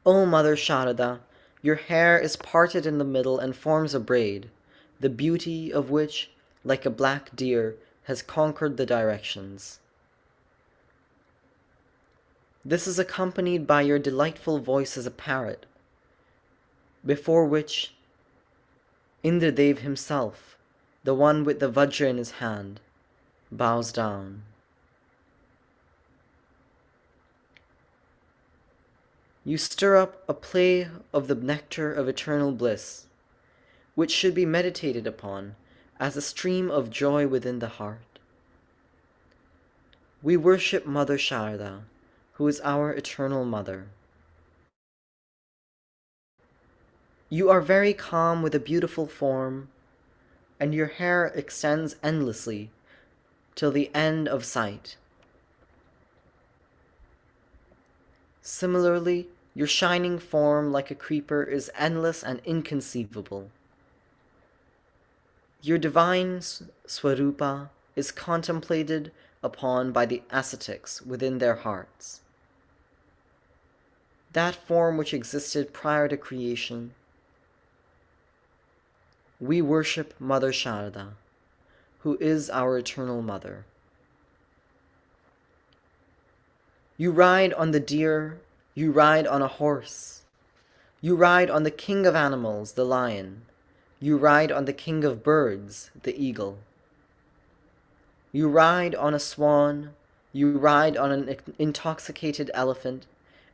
Speaker 1: O Mother Sharada, your hair is parted in the middle and forms a braid, the beauty of which, like a black deer, has conquered the directions. This is accompanied by your delightful voice as a parrot, before which Indradev himself, the one with the vajra in his hand, bows down. You stir up a play of the nectar of eternal bliss, which should be meditated upon as a stream of joy within the heart. We worship Mother Sharada, who is our eternal mother. You are very calm with a beautiful form, and your hair extends endlessly till the end of sight. Similarly, your shining form like a creeper is endless and inconceivable. Your divine Swarupa is contemplated upon by the ascetics within their hearts. that form which existed prior to creation. We worship Mother Sharda, who is our eternal mother. You ride on the deer, you ride on a horse, you ride on the king of animals, the lion, you ride on the king of birds, the eagle. You ride on a swan, you ride on an intoxicated elephant,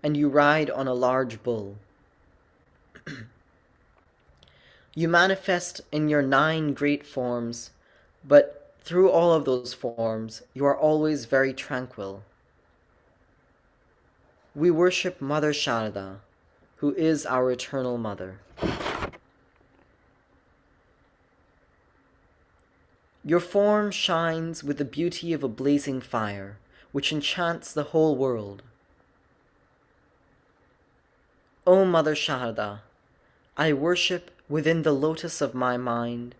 Speaker 1: and you ride on a large bull. You manifest in your 9 great forms, but through all of those forms, you are always very tranquil. We worship Mother Sharda, who is our eternal mother. Your form shines with the beauty of a blazing fire, which enchants the whole world. O Mother Sharda, I worship within the lotus of my mind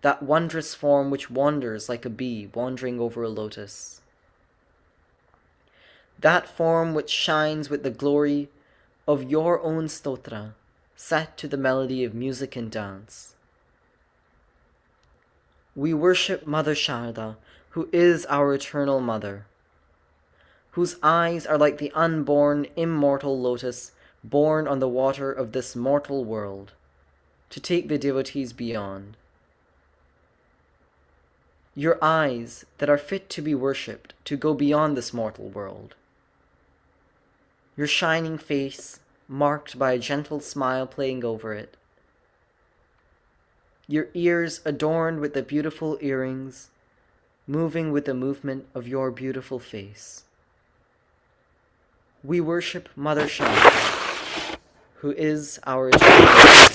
Speaker 1: that wondrous form which wanders like a bee wandering over a lotus. That form which shines with the glory of your own stotra, set to the melody of music and dance. We worship Mother Sharda, who is our eternal mother, whose eyes are like the unborn, immortal lotus born on the water of this mortal world, to take the devotees beyond. Your eyes that are fit to be worshipped, to go beyond this mortal world. Your shining face, marked by a gentle smile playing over it. Your ears adorned with the beautiful earrings, moving with the movement of your beautiful face. We worship Mother Sharda, who is our eternal mother.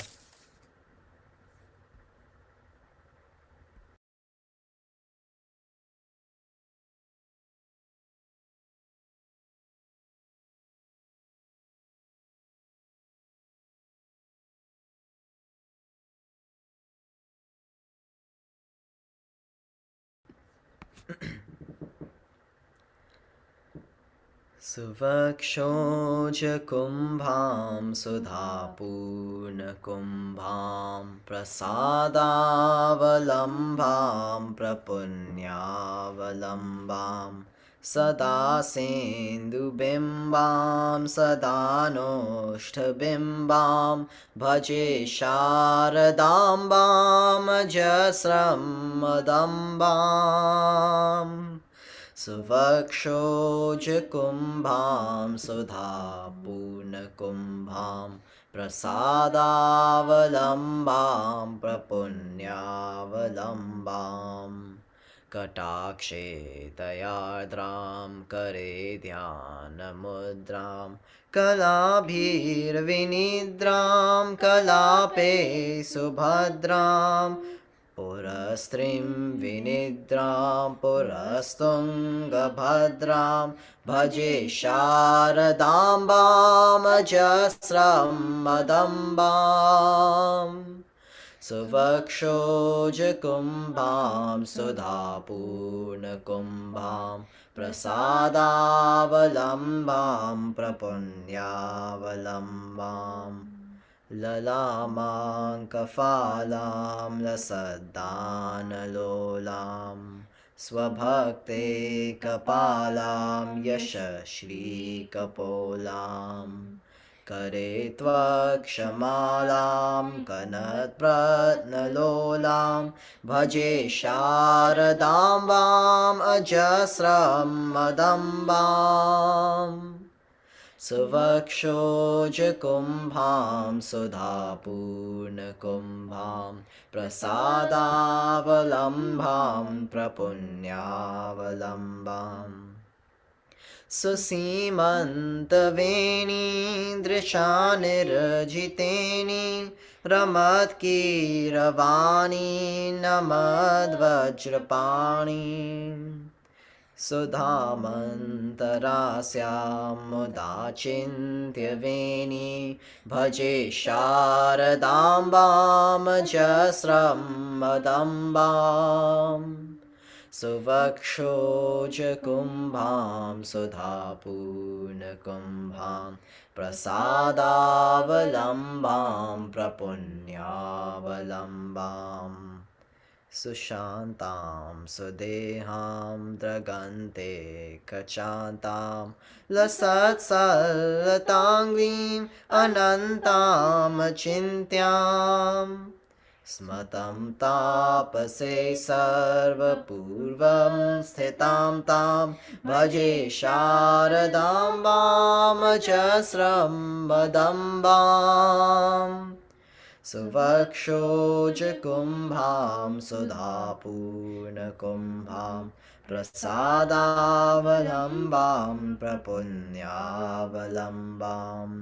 Speaker 1: Suvakshojkumbham sudhapurnakumbham prasadavalamбам prapunyavalamбам sada sendubimbam sadanoshtabimbam bhaje sharadambam ajasram madambam Suvakshojkumbham sudhapurnakumbham prasadavalamбам prapunyavalambam katakshe tayardram kare dhyanamudram kalabhirvinidram kalape subhadram Purastrim vinidram purastungabhadram bhaje sharadambam ajasram madambam Suvakshojkumbham sudhapurnakumbham prasadavalamбам prapunyavalambam Lalamang kafalam lasaddanalolam Swabhakte kapalam yasha Shri kapolam Kare tvakshamalam kanatpratnalolam Bhaje sharadambam ajasram madambam Suvakshojkumbham sudhapurnakumbham prasadavalamбам prapunyavalambam Susimantaveni drishanirjiteni ramatkiravani namadvajrapani Sudhamantarasyaam mudachinthyaveni bhaje sharadambam ajasram madambam सुवक्षोजकुम्भां सुधापूर्णकुम्भां प्रसादावलम्बां प्रपुण्यावलम्बाम् सुशान्तां सुदेहां द्रगन्ते कचान्तां लसत्सलताङ्गीम् अनन्तां चिन्त्याम् स्मतं Taapsee सर्वपूर्वं स्थितां तां भजे शारदाम्बामजस्रं वदम्बाम् सुवक्षोजकुम्भां सुधापूर्णकुम्भां प्रसादावलम्बां प्रपुण्यावलम्बाम्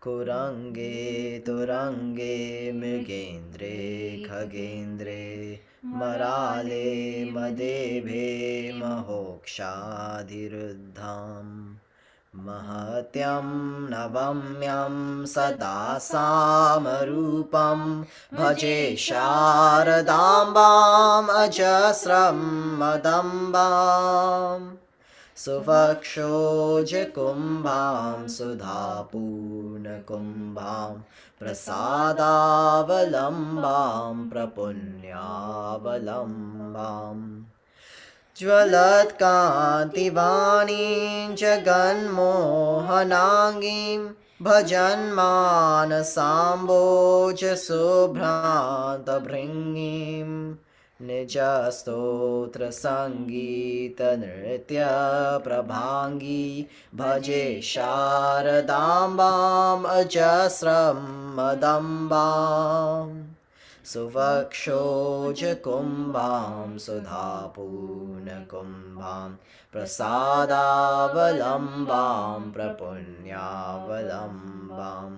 Speaker 1: कुरङ्गे तुरङ्गे मृगेन्द्रे खगेन्द्रे मराले मदेभे महोक्षाधिरुद्धाम् महत्यं नवम्यं सदा सामरूपं भजे शारदाम्बाम् अजस्रं मदम्बाम् सुवक्षोजकुम्भां सुधापूर्णकुम्भां प्रसादावलम्बां प्रपुण्यावलम्बाम् ज्वलत्कान्तिवाणीं जगन्मोहनाङ्गीं भजन्मानसाम्बोजशुभ्रान्तभृङ्गीं निजस्तोत्रसङ्गीतनृत्यप्रभाङ्गी भजे शारदाम्बाम् अजस्रं मदम्बाम् सुवक्षोजकुम्भां सुधापूर्णकुम्भां प्रसादावलम्बां प्रपुण्यावलम्बाम्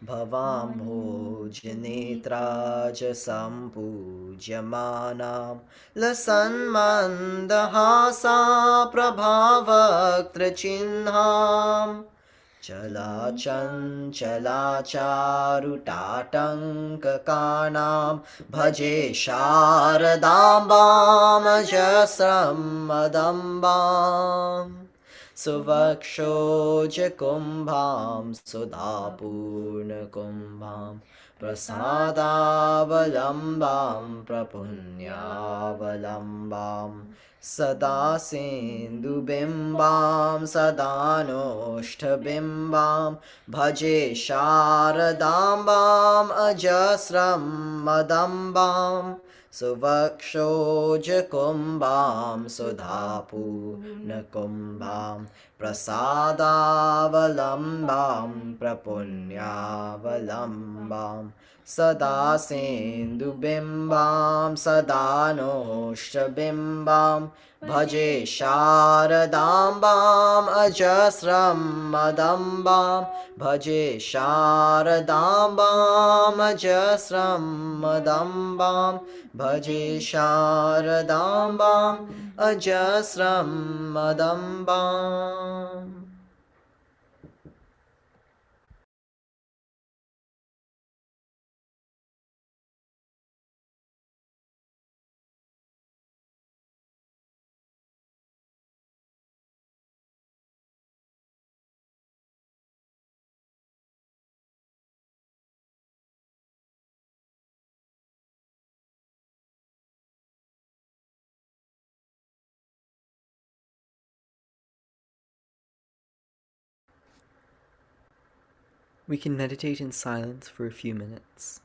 Speaker 1: भवाम्भोजनेत्राजसम्पूज्यमानां लसन्मन्दहासा प्रभावक्त्रचिह्नाम् चलाचञ्चलाचारुटाटङ्ककानां भजे शारदाम्बामजस्रं मदम्बाम् सुवक्षोजकुम्भां सुधापूर्णकुम्भां प्रसादावलम्बां प्रपुण्यावलम्बाम् सदा सेन्दुबिम्बां सदा नोष्ठबिम्बां भजे शारदाम्बाम् अजस्रं मदम्बाम् सुवक्षोजकुम्भां सुधापूर्णकुम्भां प्रसादावलम्बां प्रपुण्यावलम्बाम् सदा सेन्दुबिम्बां सदा नोष्ठबिम्बां भजे शारदाम्बाम् अजस्रं मदम्बां भजे शारदाम्बाम् अजस्रं मदम्बां भजे शारदाम्बाम् अजस्रं मदम्बाम् We can meditate in silence for a few minutes.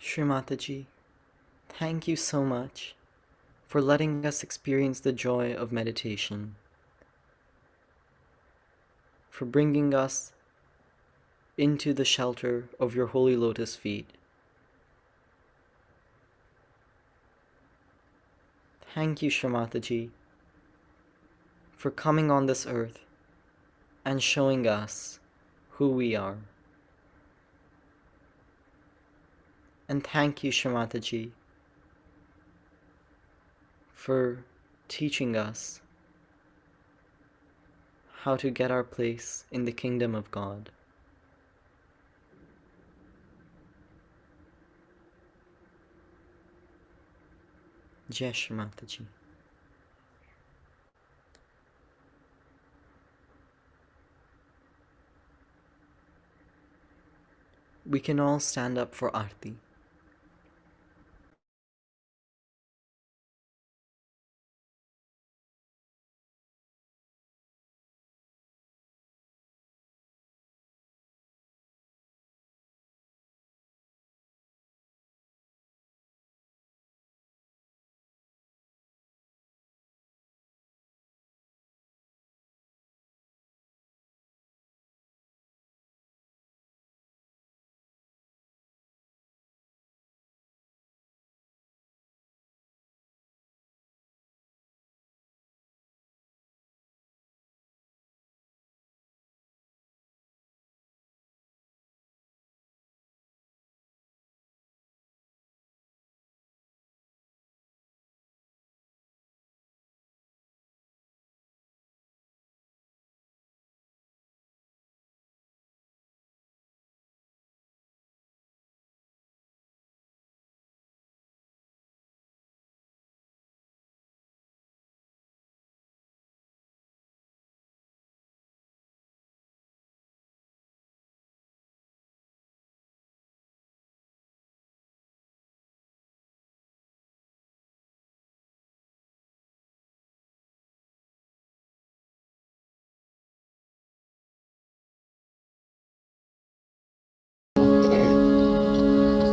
Speaker 1: Shri Mataji, thank you so much for letting us experience the joy of meditation, for bringing us into the shelter of your holy lotus feet. Thank you, Shri Mataji, for coming on this earth and showing us who we are. And thank you, Shri Mataji, for teaching us how to get our place in the kingdom of God. Jai Shri Mataji. We can all stand up for Aarti.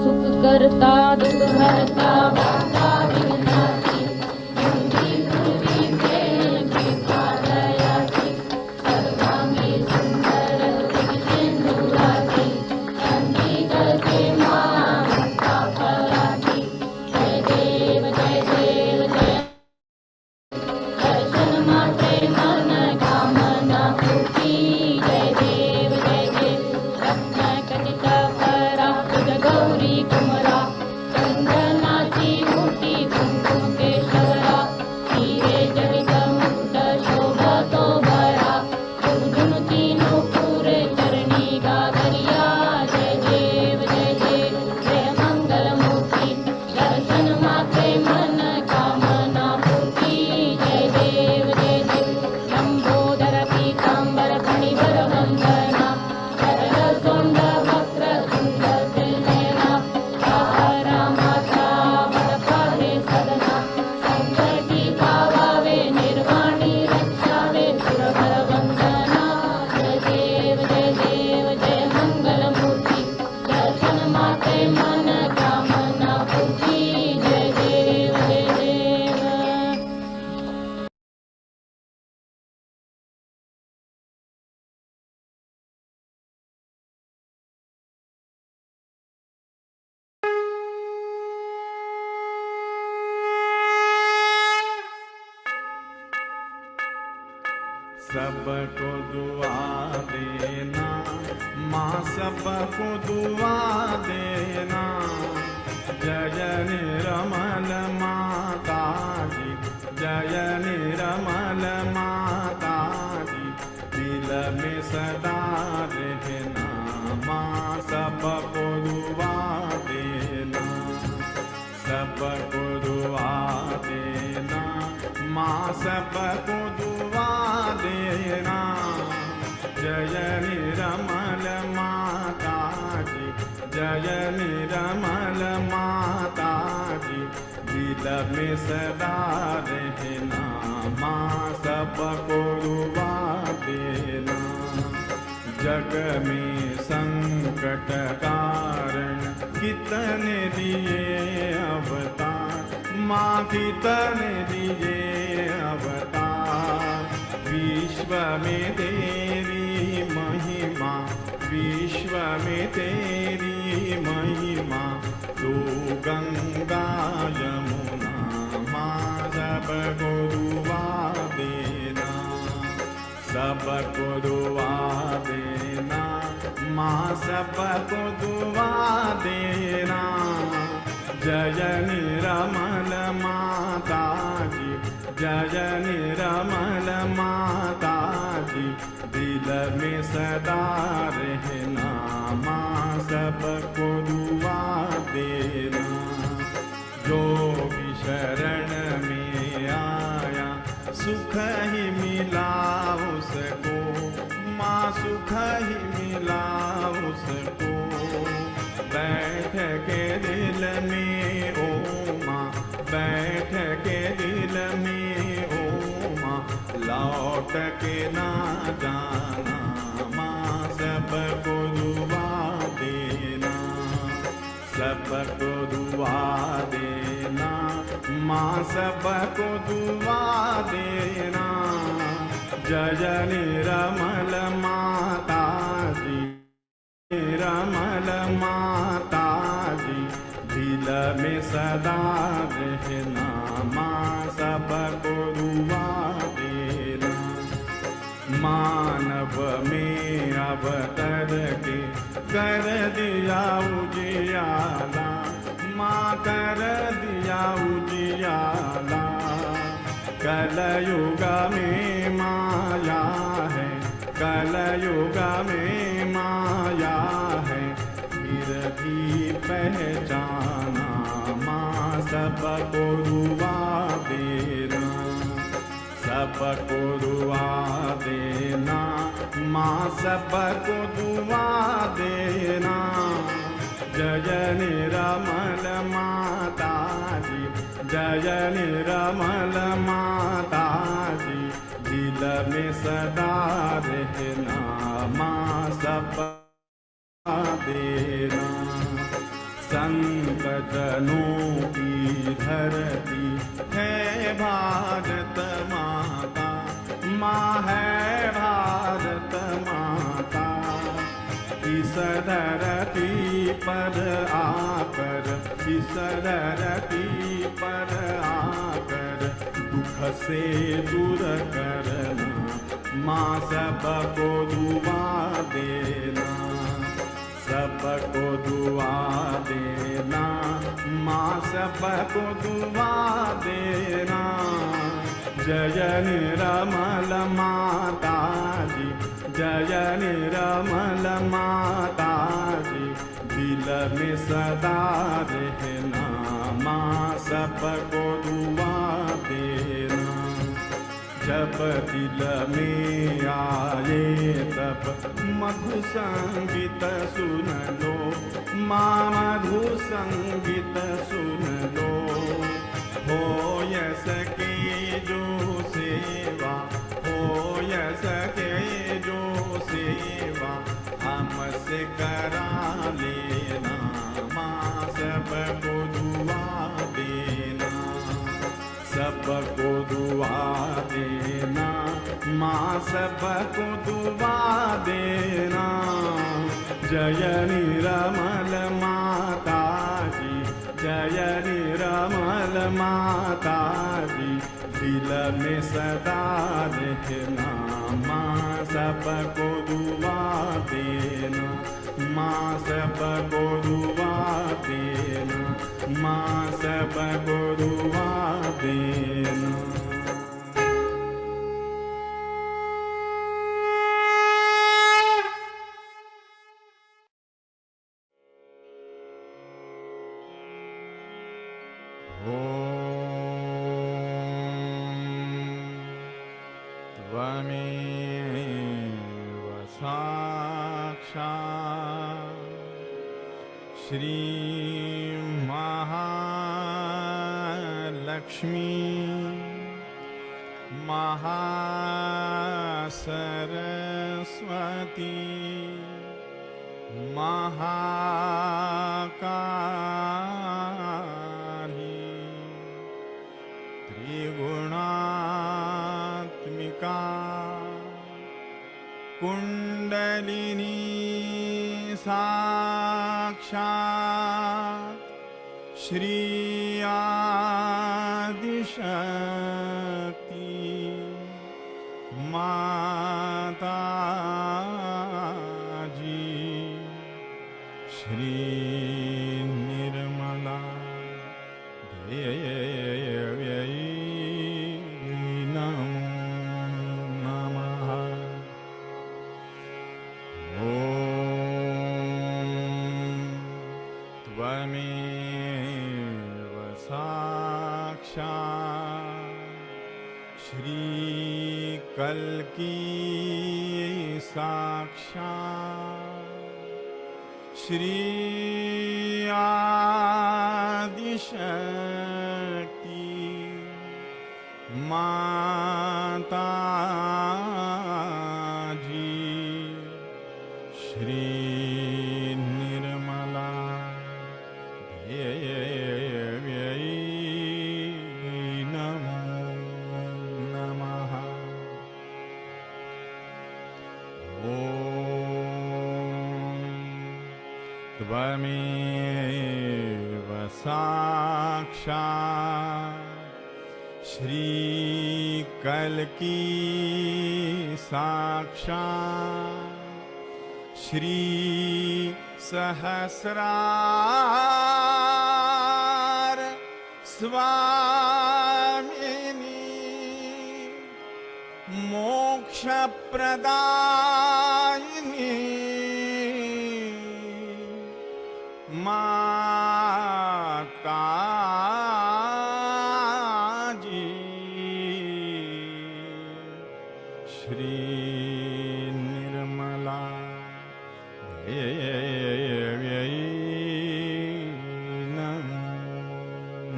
Speaker 5: सुख करता दुख हरता वाता विघ्नासी युंजी पूरी प्रेम कृपा दयासी सर्वांगी सुंदर सिंधुरासी संगीत के मां मुक्ता फलासी जय देव जय देव जय दर्शन मात्रे मन कामना पूरी जय देव जय देव रत्न कटित करा तुझ गौरी कुमरा चंदनाची मूर्ती कुंकुम केशवरा हिरे जडित मुकुट शोभतो भरा झुमझुम तीनों पूरे चरणी गागरिया जय देव जय मंगल मूर्ति दर्शन मात्रे मन कामना पूर्ति जय देव लंबोदर पीतांबर फणिवर वंदना सरल सोंड वक्र तुंग त्रिनयना राधा माता वरपाले सदना संकटी पावावे निर्वाणी रक्षावे सुरवर वंदना जय देव जय मंगल मूर्ति दर्शन मात्रे मन कामना पूर्ति जय देव
Speaker 6: सबको दुआ देना माँ, सबको दुआ देना। जय निरमल माता जी, जय निरमल माता जी, दिल में सदा रहना माँ, सबको दुआ देना, सबको दुआ देना माँ, सबको दुआ देना। जय निरमल माता जी, जय निरमल माता जी, दिल में सदा रहना माँ, सबको दुआ देना। जग में संकट कारण कितने दिए अवतार, माँ कितने दिए अवतार। विश्व में तेरी महिमा, विश्व में तेरी महिमा, तू गंगा यमुना माँ सबको दुआ देना, सबको दुआ देना, माँ सबको दुआ देना। जय निरमल माता जी, जय निरमल माता जी, दिल में सदा रहना, माँ सबको दुआ देना। जो भी शरण में आया सुख ही मिला उसको, माँ सुख ही मिला उसको। बैठ के दिल में ओ माँ, बैठ के दिल में ओ माँ, लौट के ना जाना, माँ सबको दुआ देना, सबको दुआ देना, माँ सबको दुआ देना। जय निरमल माता जी, निरमल माता जी, दिल में सदा रहना, माँ सबको दुआ देना। मानव में अवतर के कर दिया उजियाला, माँ कर दिया उजियाला। कलयुग में माया है, कलयुग में माया है, फिर भी पहचाना, माँ सबको दुआ देना, सबको दुआ देना, माँ सबको दुआ देना। जय निरमल माता जी, जय निरमल माता जी, दिल में सदा रहना, माँ सबको देना। संतजनों की धरती है भारत माता, माँ है भारत माता। इस धरती पर आकर, इस धरती पर आकर, दुख से दूर करना, माँ सबको दुआ देना, सबको दुआ देना, माँ सबको दुआ देना। जय निरमल माता जी, जय निरमल माता जी, दिल में सदा रहना, माँ सबको दुआ देना। जब दिल में आए तब मधु संगीत सुन लो, माँ मधु संगीत सुन लो। हो सके जो सेवा, हो सके जो सेवा, हमसे करा लेना, माँ सबको दुआ देना, सबको दुआ देना, माँ सबको दुआ देना। जय निरमल माता जी, जय निरमल माता जी, दिल में सदा रहना, माँ सबको दुआ देना, माँ सबको दुआ देना, माँ सबको दुआ देना। त्वमेव साक्षात् श्री महालक्ष्मी महासरस्वती महाकाली त्रिगुणात्मिका कुण्डलिनी साक्षात् श्री आदिशक्ति माता जी श्री निर्मला देव्यै नमो नमः। ॐ त्वमेव साक्षात् श्रीकल्की साक्षात् श्री आदिशक्ति माता जी श्री निर्मला देव्यै नमो नमः। ॐ त्वमेव साक्षात् श्रीकल्की साक्षात् श्री सहस्रार स्वामिनी मोक्षप्रदायिनी माता जी श्री निर्मला देव्यै नमो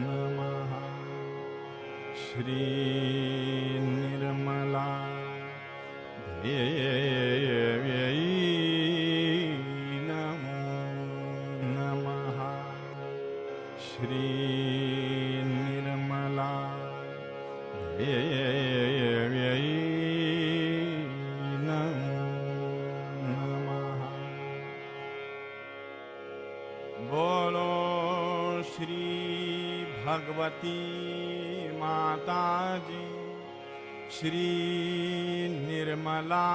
Speaker 6: नमः। श्री निर्मला देव्यै नमो नमः। श्री निर्मला देव्यै नमो नमः। बोलो श्री भगवती माता जी श्री निर्मला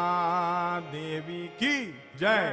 Speaker 6: देवी की जय।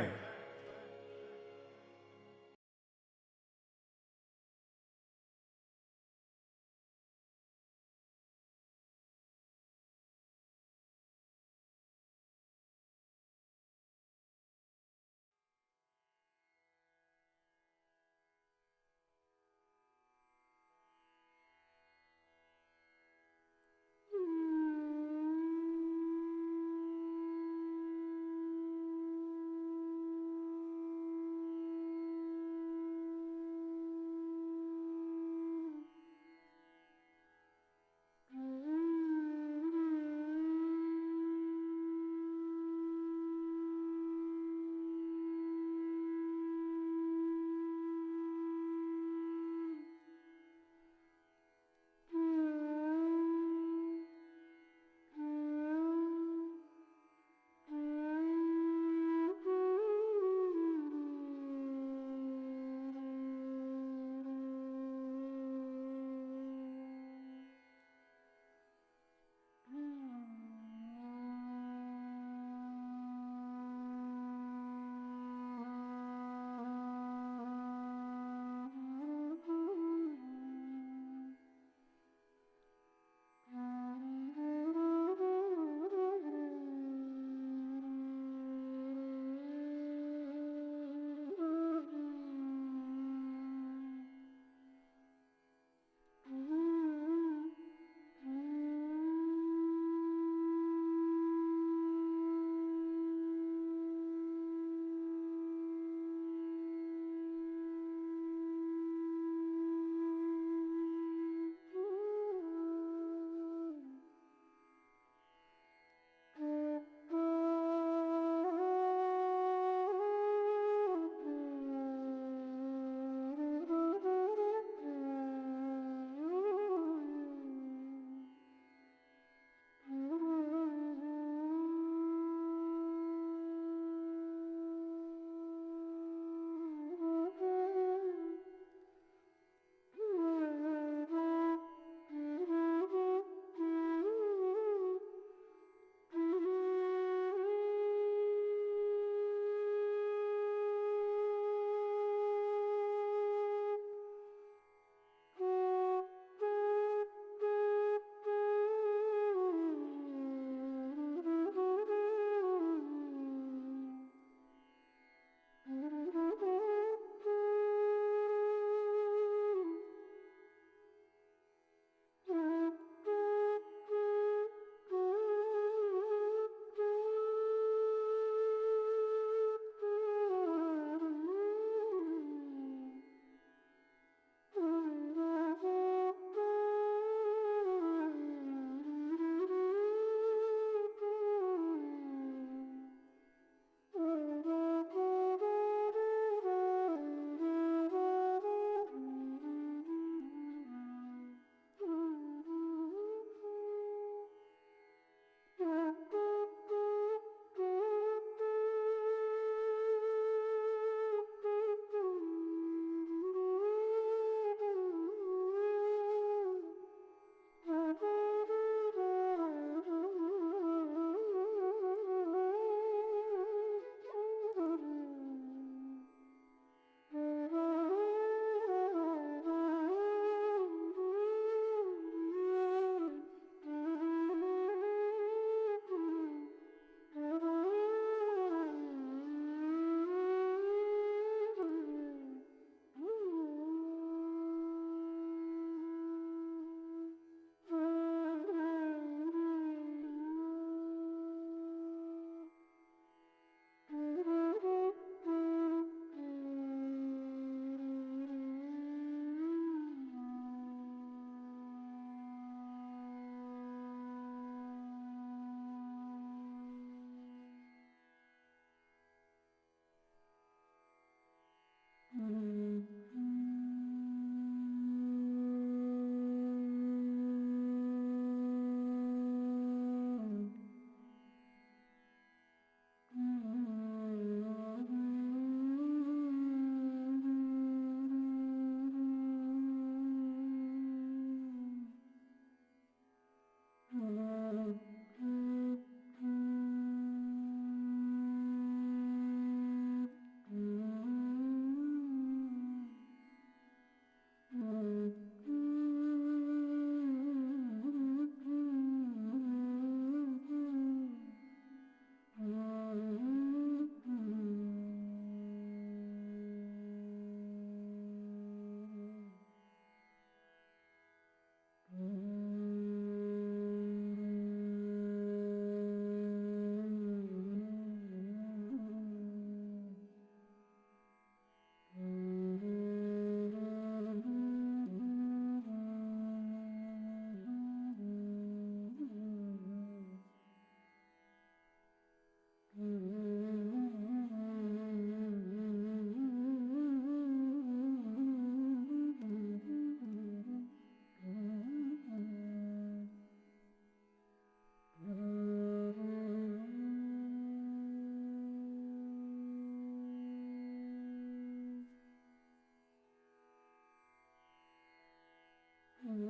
Speaker 5: Om